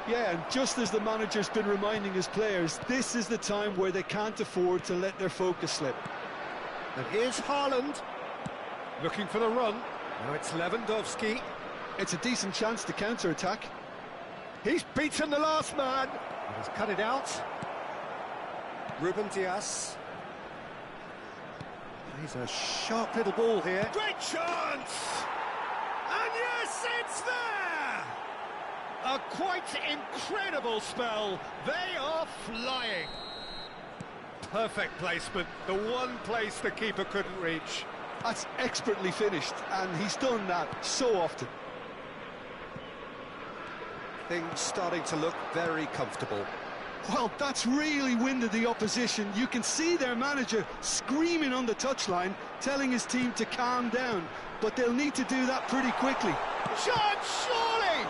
Yeah, and just as the manager's been reminding his players, this is the time where they can't afford to let their focus slip. And here's Haaland, looking for the run. Now it's Lewandowski. It's a decent chance to counter-attack. He's beaten the last man. He's cut it out. Ruben Dias. He's a sharp little ball here. Great chance! And yes, it's there! A quite incredible spell. They are flying. Perfect placement, the one place the keeper couldn't reach. That's expertly finished, and he's done that so often. Things starting to look very comfortable. Well, that's really winded the opposition. You can see their manager screaming on the touchline, telling his team to calm down, but they'll need to do that pretty quickly. Shot, surely!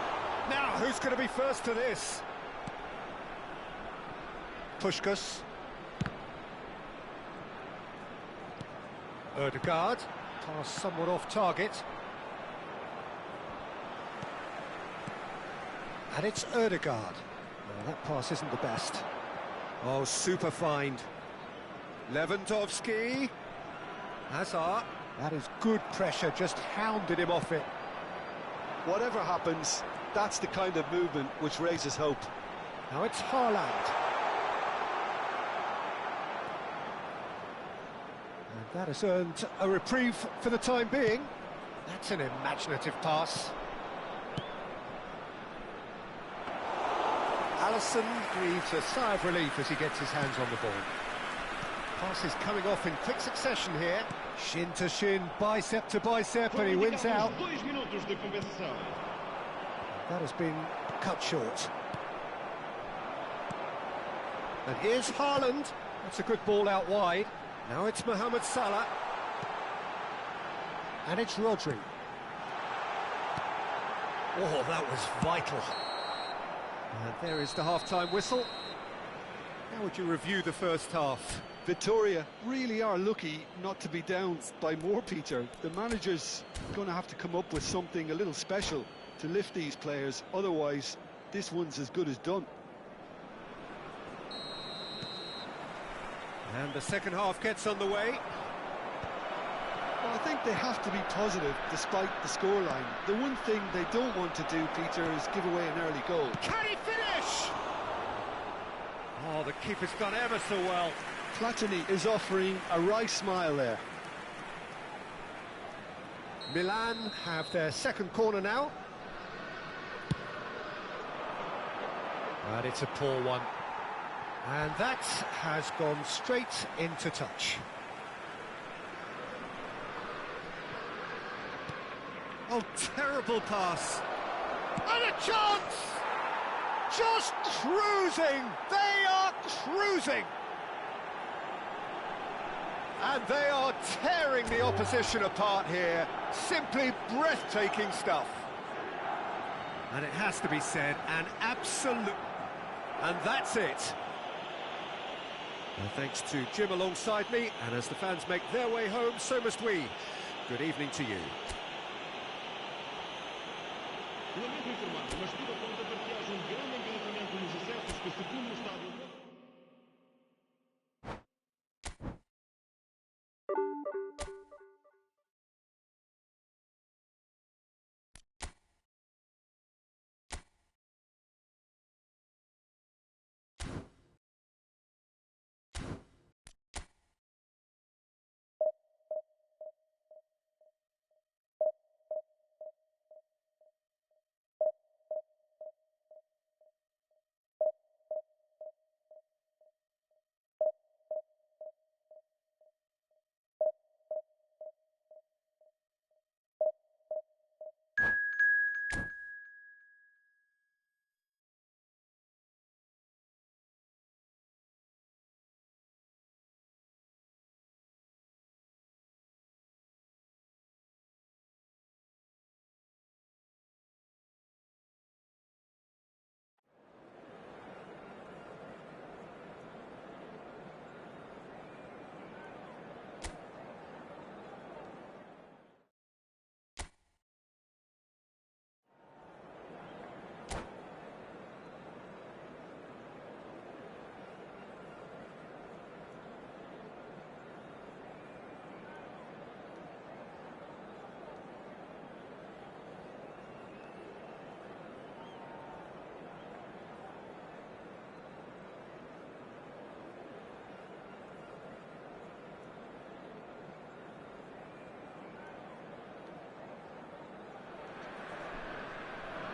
Now, who's going to be first to this? Puskás. Ødegaard, pass somewhat off target. And it's Ødegaard. Well, that pass isn't the best. Oh, super find. Lewandowski. Hazard. That is good pressure, just hounded him off it. Whatever happens, that's the kind of movement which raises hope. Now it's Haaland. And that has earned a reprieve for the time being. That's an imaginative pass. Alisson breathes a sigh of relief as he gets his hands on the ball. Passes coming off in quick succession here. Shin to shin, bicep to bicep, and he wins out. That has been cut short. And here's Haaland. That's a good ball out wide. Now it's Mohamed Salah. And it's Rodri. Oh, that was vital. And there is the half-time whistle. How would you review the first half? Victoria really are lucky not to be down by more, Peter. The manager's going to have to come up with something a little special to lift these players, otherwise this one's as good as done. And the second half gets underway. Well, I think they have to be positive despite the scoreline. The one thing they don't want to do, Peter, is give away an early goal. Can he finish? Oh, the keeper's done ever so well. Platini is offering a wry smile there. Milan have their second corner now. And it's a poor one. And that has gone straight into touch. Oh, terrible pass. And a chance! Just cruising! They are cruising! And they are tearing the opposition apart here. Simply breathtaking stuff. And it has to be said, an absolute... And that's it. And thanks to Jim alongside me, and as the fans make their way home, so must we. Good evening to you. Lamento informar, mas tudo aponta para que haja grande engarrafamento nos acessos que circulam o estádio.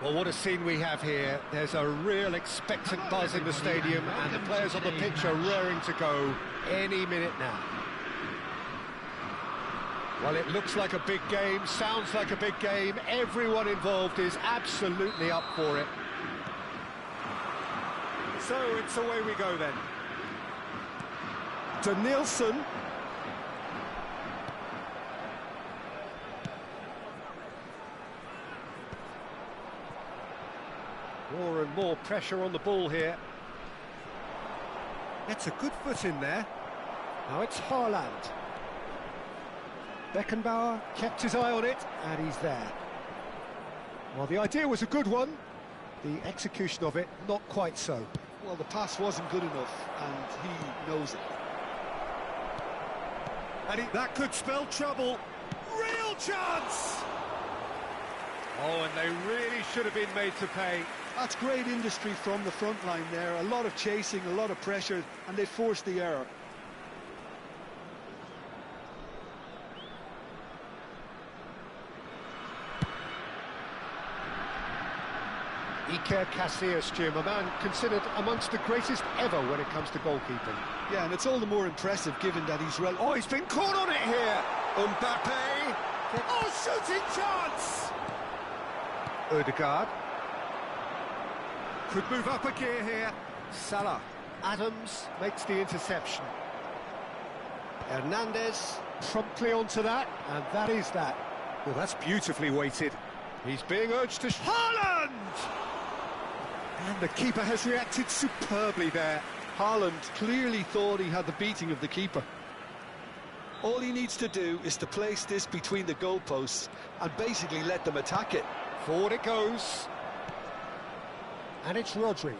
Well, what a scene we have here. There's a real expectant buzz in the stadium, and the players on the pitch are raring to go any minute now. Well, it looks like a big game, sounds like a big game. Everyone involved is absolutely up for it. So it's away we go then. To Nielsen. More and more pressure on the ball here. That's a good foot in there. Now it's Haaland. Beckenbauer kept his eye on it, and he's there. Well, the idea was a good one. The execution of it, not quite so. Well, the pass wasn't good enough, and he knows it. And that could spell trouble. Real chance! Oh, and they really should have been made to pay. That's great industry from the front line there. A lot of chasing, a lot of pressure, and they forced the error. RK11, Jim, a man considered amongst the greatest ever when it comes to goalkeeping. Yeah, and it's all the more impressive given that he's Oh, he's been caught on it here! Mbappe! Oh, shooting chance! Odegaard. Could move up a gear here. Salah. Adams makes the interception. Hernandez promptly onto that, and that is that. Well, that's beautifully weighted. He's being urged to... Haaland! And the keeper has reacted superbly there. Haaland clearly thought he had the beating of the keeper. All he needs to do is to place this between the goalposts and basically let them attack it. Forward it goes. And it's Rodri.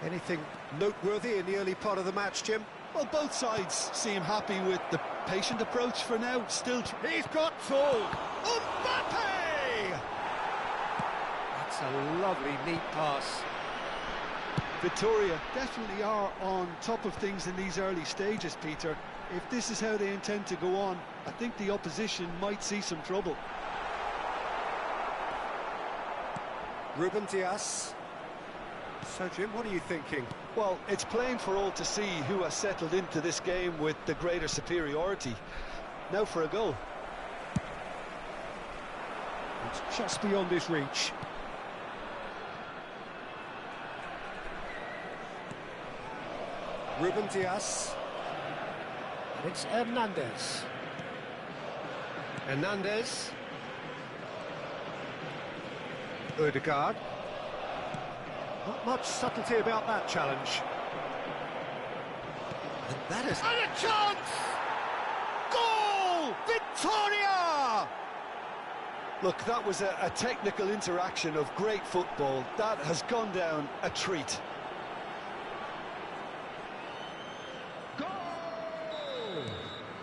Anything noteworthy in the early part of the match, Jim? Well, both sides seem happy with the patient approach for now. Still, he's got full. Mbappe! That's a lovely, neat pass. Victoria definitely are on top of things in these early stages, Peter. If this is how they intend to go on, I think the opposition might see some trouble. Ruben Dias. So, Jim, what are you thinking? Well, it's plain for all to see who has settled into this game with the greater superiority. Now for a goal. It's just beyond his reach. Ruben Dias. And it's Hernandez. Hernandez. Odegaard. Not much subtlety about that challenge. And that is... And a chance! Goal! Victoria! Look, that was a technical interaction of great football. That has gone down a treat.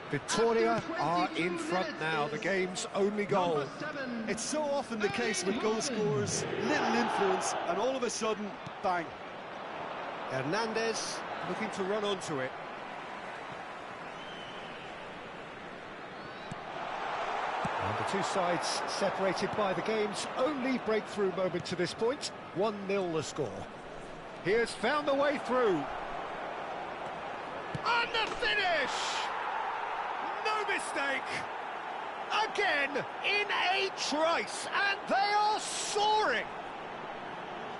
Victoria are in front now, the game's only goal. It's so often the case with goal scorers, little influence, and all of a sudden, bang. Hernandez looking to run onto it. And the two sides separated by the game's only breakthrough moment to this point. 1-0 the score. He has found the way through. And the finish! No mistake! Again, in a trice, and they are soaring!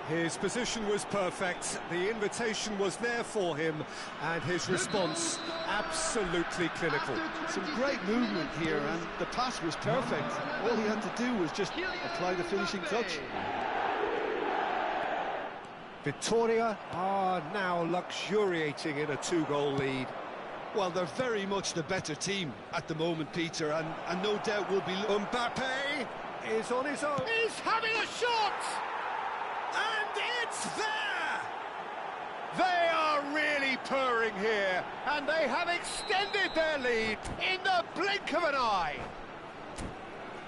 His position was perfect, the invitation was there for him, and his response absolutely clinical. Some great movement here, and the pass was perfect. All he had to do was just apply the finishing touch. Victoria are now luxuriating in a 2-goal lead. Well, they're very much the better team at the moment, Peter, and no doubt will be... Mbappe is on his own. He's having a shot! And it's there! They are really purring here, and they have extended their lead in the blink of an eye.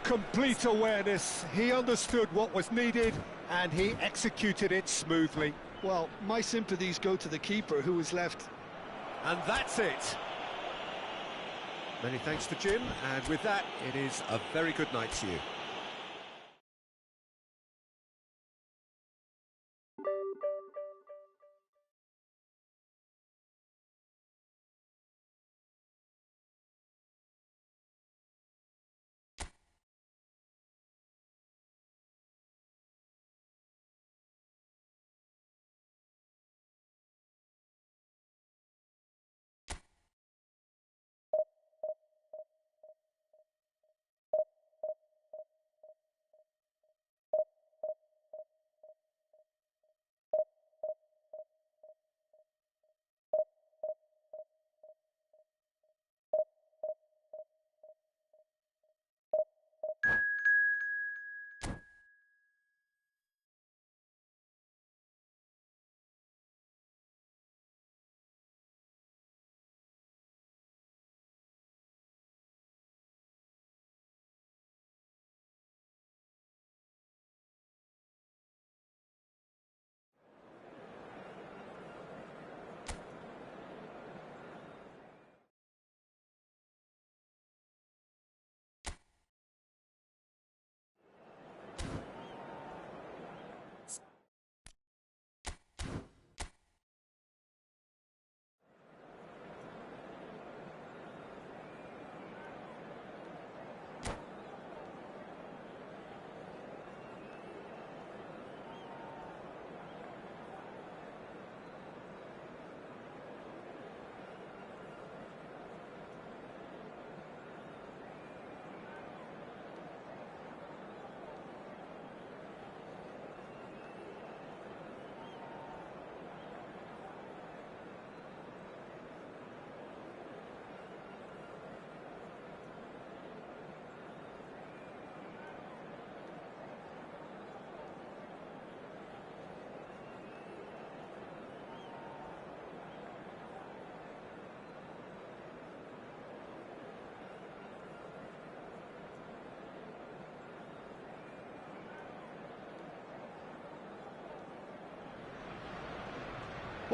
Complete awareness. He understood what was needed, and he executed it smoothly. Well, my sympathies go to the keeper, who was left... And that's it. Many thanks to Jim, and with that, it is a very good night to you.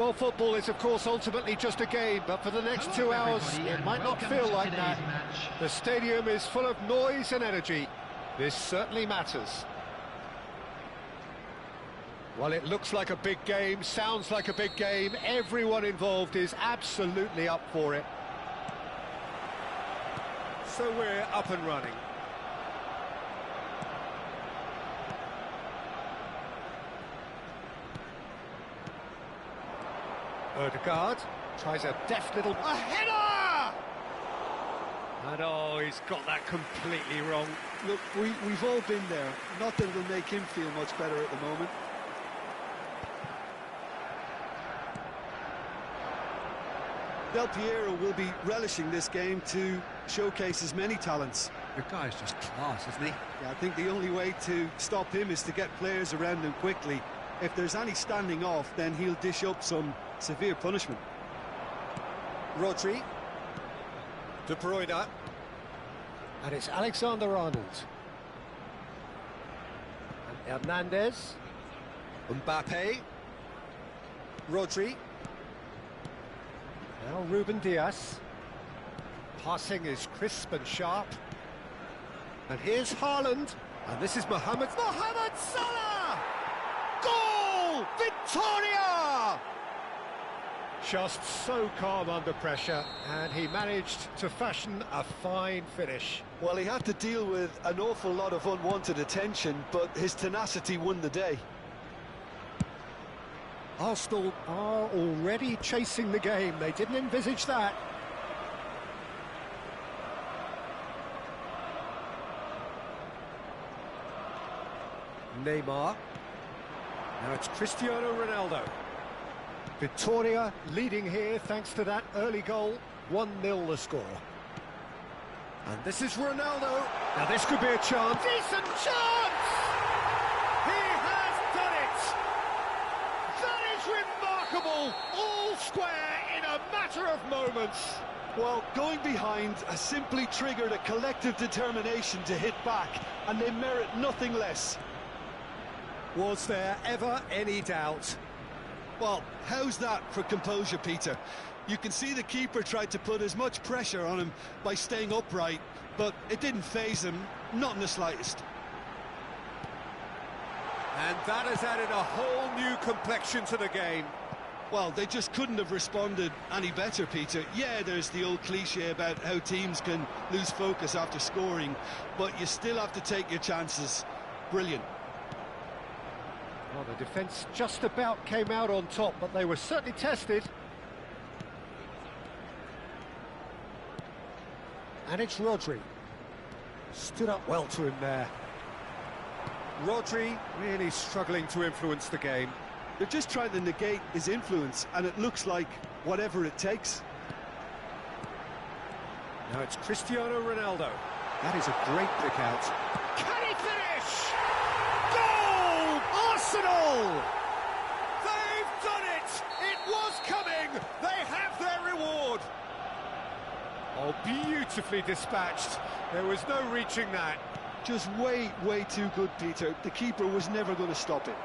Well, football is, of course, ultimately just a game, but for the next 2 hours, it might not feel like that. The stadium is full of noise and energy. This certainly matters. Well, it looks like a big game, sounds like a big game. Everyone involved is absolutely up for it. So we're up and running. Odegaard tries a deft little... A header! And oh, he's got that completely wrong. Look, we've all been there. Not that it'll make him feel much better at the moment. Del Piero will be relishing this game to showcase his many talents. The guy's just class, isn't he? Yeah, I think the only way to stop him is to get players around him quickly. If there's any standing off, then he'll dish up some severe punishment. Rodri. De Bruyne. And it's Alexander-Arnold. And Hernandez. Mbappe. Rodri. Now Ruben Diaz. Passing is crisp and sharp. And here's Haaland. And this is Mohamed Salah! Goal! Victoria! Just so calm under pressure, and he managed to fashion a fine finish. Well, he had to deal with an awful lot of unwanted attention, but his tenacity won the day. Arsenal are already chasing the game. They didn't envisage that. Neymar. Now it's Cristiano Ronaldo. Victoria leading here thanks to that early goal. 1-0 the score. And this is Ronaldo. Now this could be a chance. Decent chance! He has done it! That is remarkable! All square in a matter of moments. Well, going behind has simply triggered a collective determination to hit back, and they merit nothing less. Was there ever any doubt? Well, how's that for composure, Peter? You can see the keeper tried to put as much pressure on him by staying upright, but it didn't faze him, not in the slightest. And that has added a whole new complexion to the game. Well, they just couldn't have responded any better, Peter. Yeah, there's the old cliche about how teams can lose focus after scoring, but you still have to take your chances. Brilliant. Well, the defence just about came out on top, but they were certainly tested. And it's Rodri. Stood up well to him there. Rodri really struggling to influence the game. They're just trying to negate his influence, and it looks like whatever it takes. Now it's Cristiano Ronaldo. That is a great pick out. Can he finish? Goal! Arsenal! They've done it! It was coming! They have their reward! Oh, beautifully dispatched. There was no reaching that. Just way too good, Peter. The keeper was never going to stop it.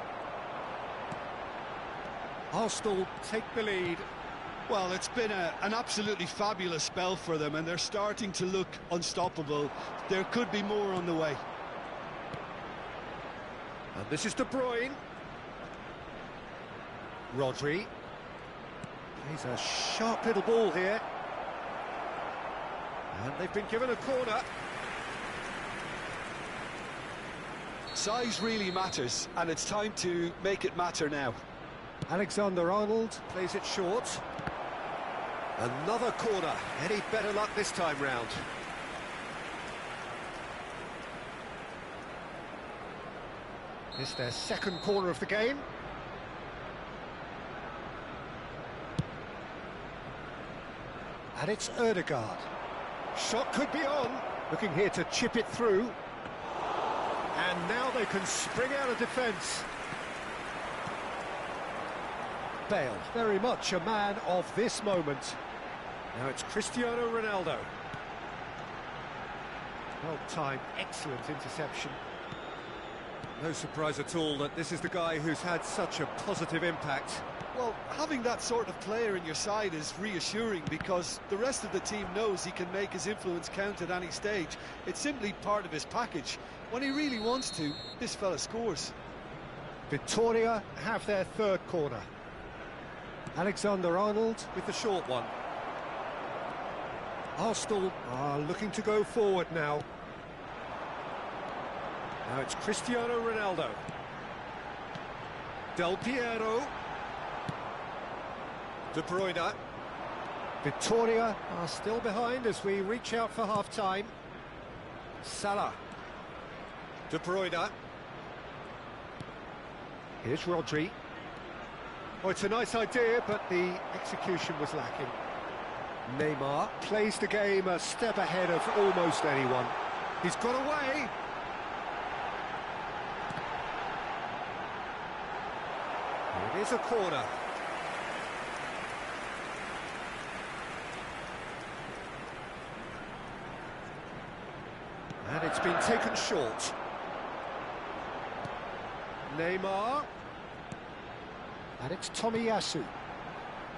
Arsenal take the lead. Well, it's been an absolutely fabulous spell for them, and they're starting to look unstoppable. There could be more on the way. And this is De Bruyne. Rodri. Plays a sharp little ball here. And they've been given a corner. Size really matters, and it's time to make it matter now. Alexander-Arnold plays it short. Another corner. Any better luck this time round? It's their second corner of the game. And it's Odegaard. Shot could be on. Looking here to chip it through. And now they can spring out of defence. Bale, very much a man of this moment. Now it's Cristiano Ronaldo. Well timed, excellent interception. No surprise at all that this is the guy who's had such a positive impact. Well, having that sort of player in your side is reassuring because the rest of the team knows he can make his influence count at any stage. It's simply part of his package. When he really wants to, this fella scores. Victoria have their third corner. Alexander-Arnold with the short one. Arsenal are looking to go forward now. Now it's Cristiano Ronaldo. Del Piero. De Bruyne. Victoria are still behind as we reach out for half-time. Salah. De Bruyne. Here's Rodri. Oh, it's a nice idea, but the execution was lacking. Neymar plays the game a step ahead of almost anyone. He's got away. It is a corner. And it's been taken short. Neymar. And it's Tomiyasu.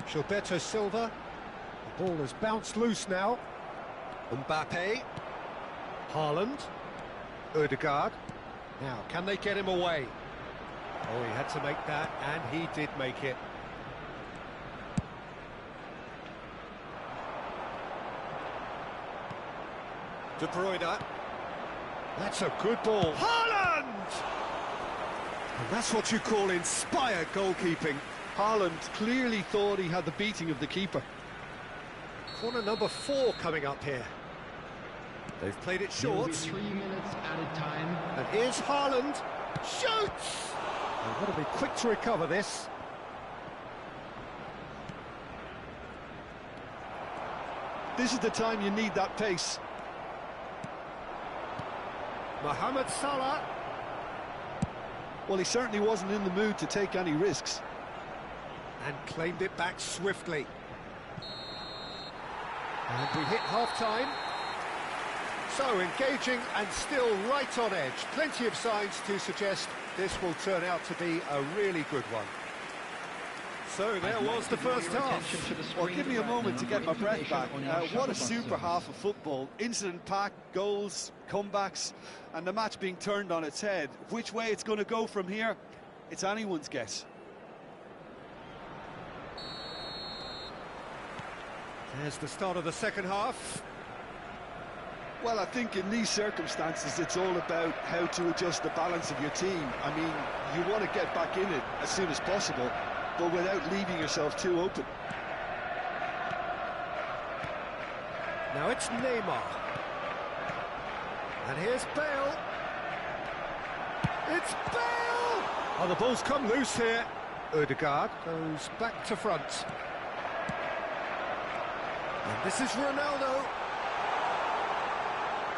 Gilberto Silva. The ball has bounced loose now. Mbappe. Haaland. Ødegaard. Now, can they get him away? Oh, he had to make that, and he did make it. De Bruyne. That's a good ball. Haaland! And that's what you call inspired goalkeeping. Haaland clearly thought he had the beating of the keeper. Corner number 4 coming up here. They've played it short. 3 minutes added time. And here's Haaland. Shoots! They've got to be quick to recover this. This is the time you need that pace. Mohamed Salah. Well, he certainly wasn't in the mood to take any risks. And claimed it back swiftly. And we hit half-time. So, engaging and still right on edge. Plenty of signs to suggest this will turn out to be a really good one. So, there was the first half. Well, give me a moment to get my breath back. What a super half of football. Incident-packed, goals, comebacks, and the match being turned on its head. Which way it's going to go from here, it's anyone's guess. There's the start of the second half. Well, I think in these circumstances, it's all about how to adjust the balance of your team. I mean, you want to get back in it as soon as possible, but without leaving yourself too open. Now it's Neymar. And here's Bale. It's Bale! Oh, the ball's come loose here. Ødegaard goes back to front. And this is Ronaldo.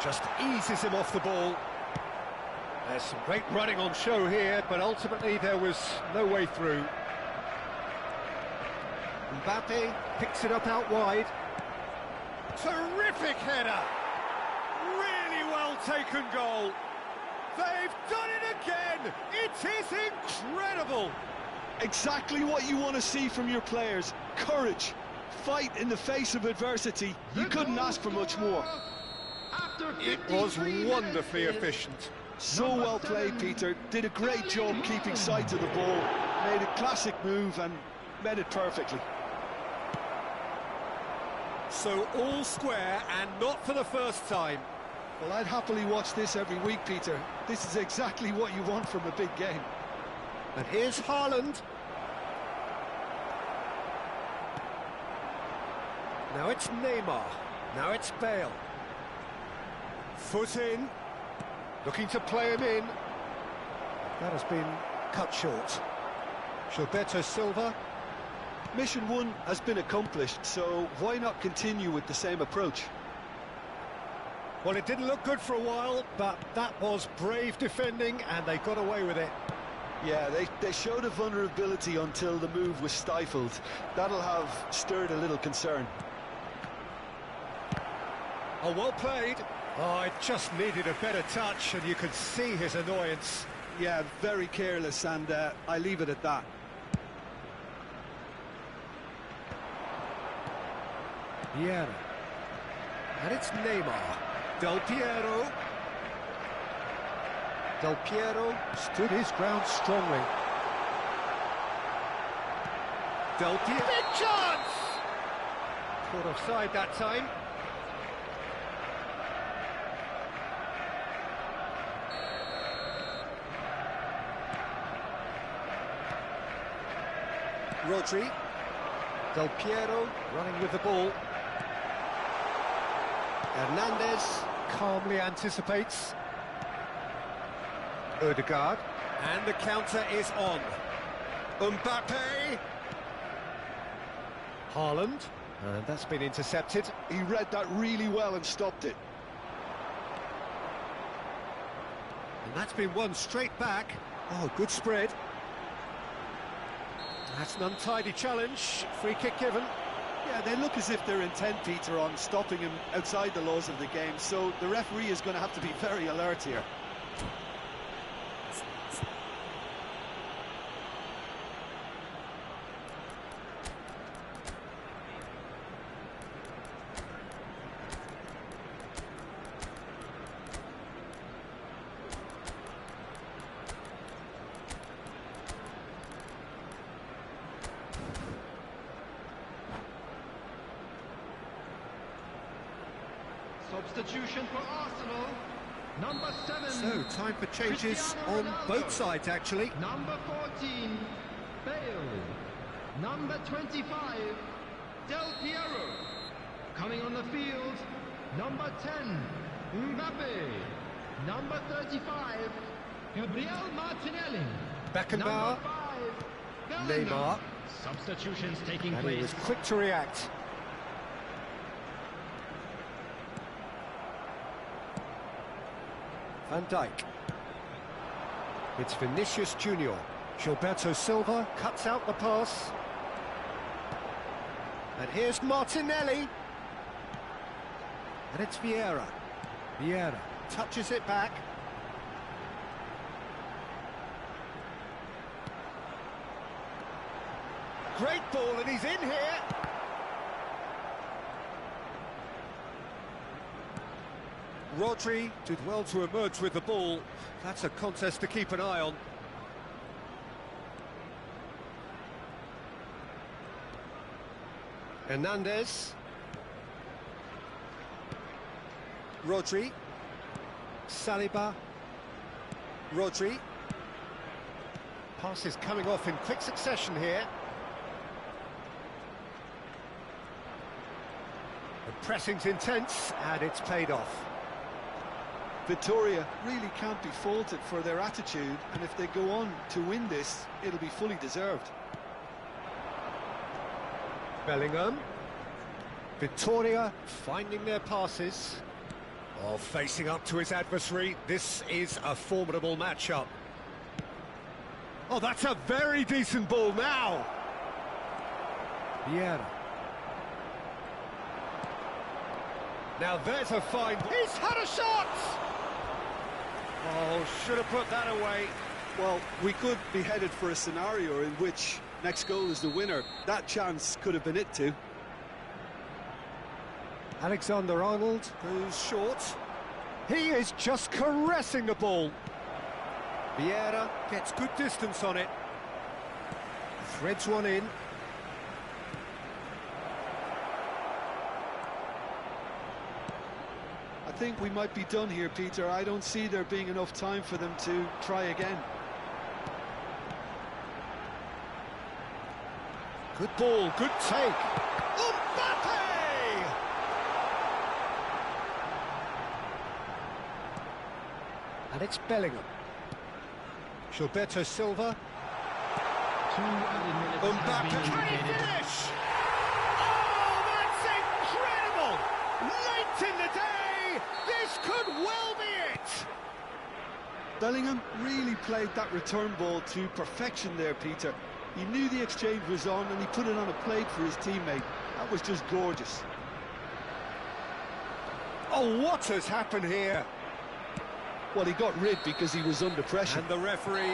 Just eases him off the ball. There's some great running on show here, but ultimately there was no way through. Mbappe picks it up out wide. Terrific header! Really well taken goal. They've done it again! It is incredible! Exactly what you want to see from your players. Courage. Fight in the face of adversity. You couldn't ask for much more. It was wonderfully efficient. So well played, Peter. Did a great job keeping sight of the ball. Made a classic move and met it perfectly. So all square and not for the first time. Well, I'd happily watch this every week, Peter. This is exactly what you want from a big game. And here's Haaland. Now it's Neymar. Now it's Bale. Foot in. Looking to play him in. That has been cut short. Gilberto Silva. Mission 1 has been accomplished, so why not continue with the same approach? Well, it didn't look good for a while, but that was brave defending, and they got away with it. Yeah, they showed a vulnerability until the move was stifled. That'll have stirred a little concern. Oh, well played. Oh, it just needed a better touch, and you could see his annoyance. Yeah, very careless, and I leave it at that. Vieira. And it's Neymar. Del Piero. Del Piero stood his ground strongly. Del Piero. Big chance! Caught offside that time. Rodri. Del Piero running with the ball. Hernandez calmly anticipates. Odegaard. And the counter is on. Mbappe. Haaland. And that's been intercepted. He read that really well and stopped it. And that's been won straight back. Oh, good spread. That's an untidy challenge. Free kick given. Yeah, they look as if they're intent, Peter, on stopping him outside the laws of the game, so the referee is going to have to be very alert here. Substitution for Arsenal, number 7. So, time for changes on both sides, actually. Number 14, Bale. Number 25, Del Piero. Coming on the field, number 10, Mbappe. Number 35, Gabriel Martinelli. Beckenbauer. Number 5, Bellingham. Neymar. Substitutions taking And he place. was quick to react. Van Dijk. It's Vinicius Junior. Gilberto Silva cuts out the pass. And here's Martinelli. And it's Vieira. Vieira touches it back. Great ball, and he's in here. Rodri did well to emerge with the ball. That's a contest to keep an eye on. Hernandez. Rodri. Saliba. Rodri. Passes coming off in quick succession here. The pressing's intense, and it's paid off. Victoria really can't be faulted for their attitude, and if they go on to win this, it'll be fully deserved. Bellingham. Victoria finding their passes. Oh, facing up to his adversary. This is a formidable matchup. Oh, that's a very decent ball now. Vieira. Now there's a fine... He's had a shot! Oh, should have put that away. Well, we could be headed for a scenario in which next goal is the winner. That chance could have been it too. Alexander-Arnold goes short. He is just caressing the ball. Vieira gets good distance on it. Threads one in. I think we might be done here, Peter. I don't see there being enough time for them to try again. Good ball, good take. Mbappe! And it's Bellingham. Gilberto Silva. 2 added minutes have Mbappe, been can he indicated. finish? Oh, that's incredible! Late in the day, this could well be it! Bellingham really played that return ball to perfection there, Peter. He knew the exchange was on and he put it on a plate for his teammate. That was just gorgeous. Oh, what has happened here? Well, he got rid because he was under pressure. And the referee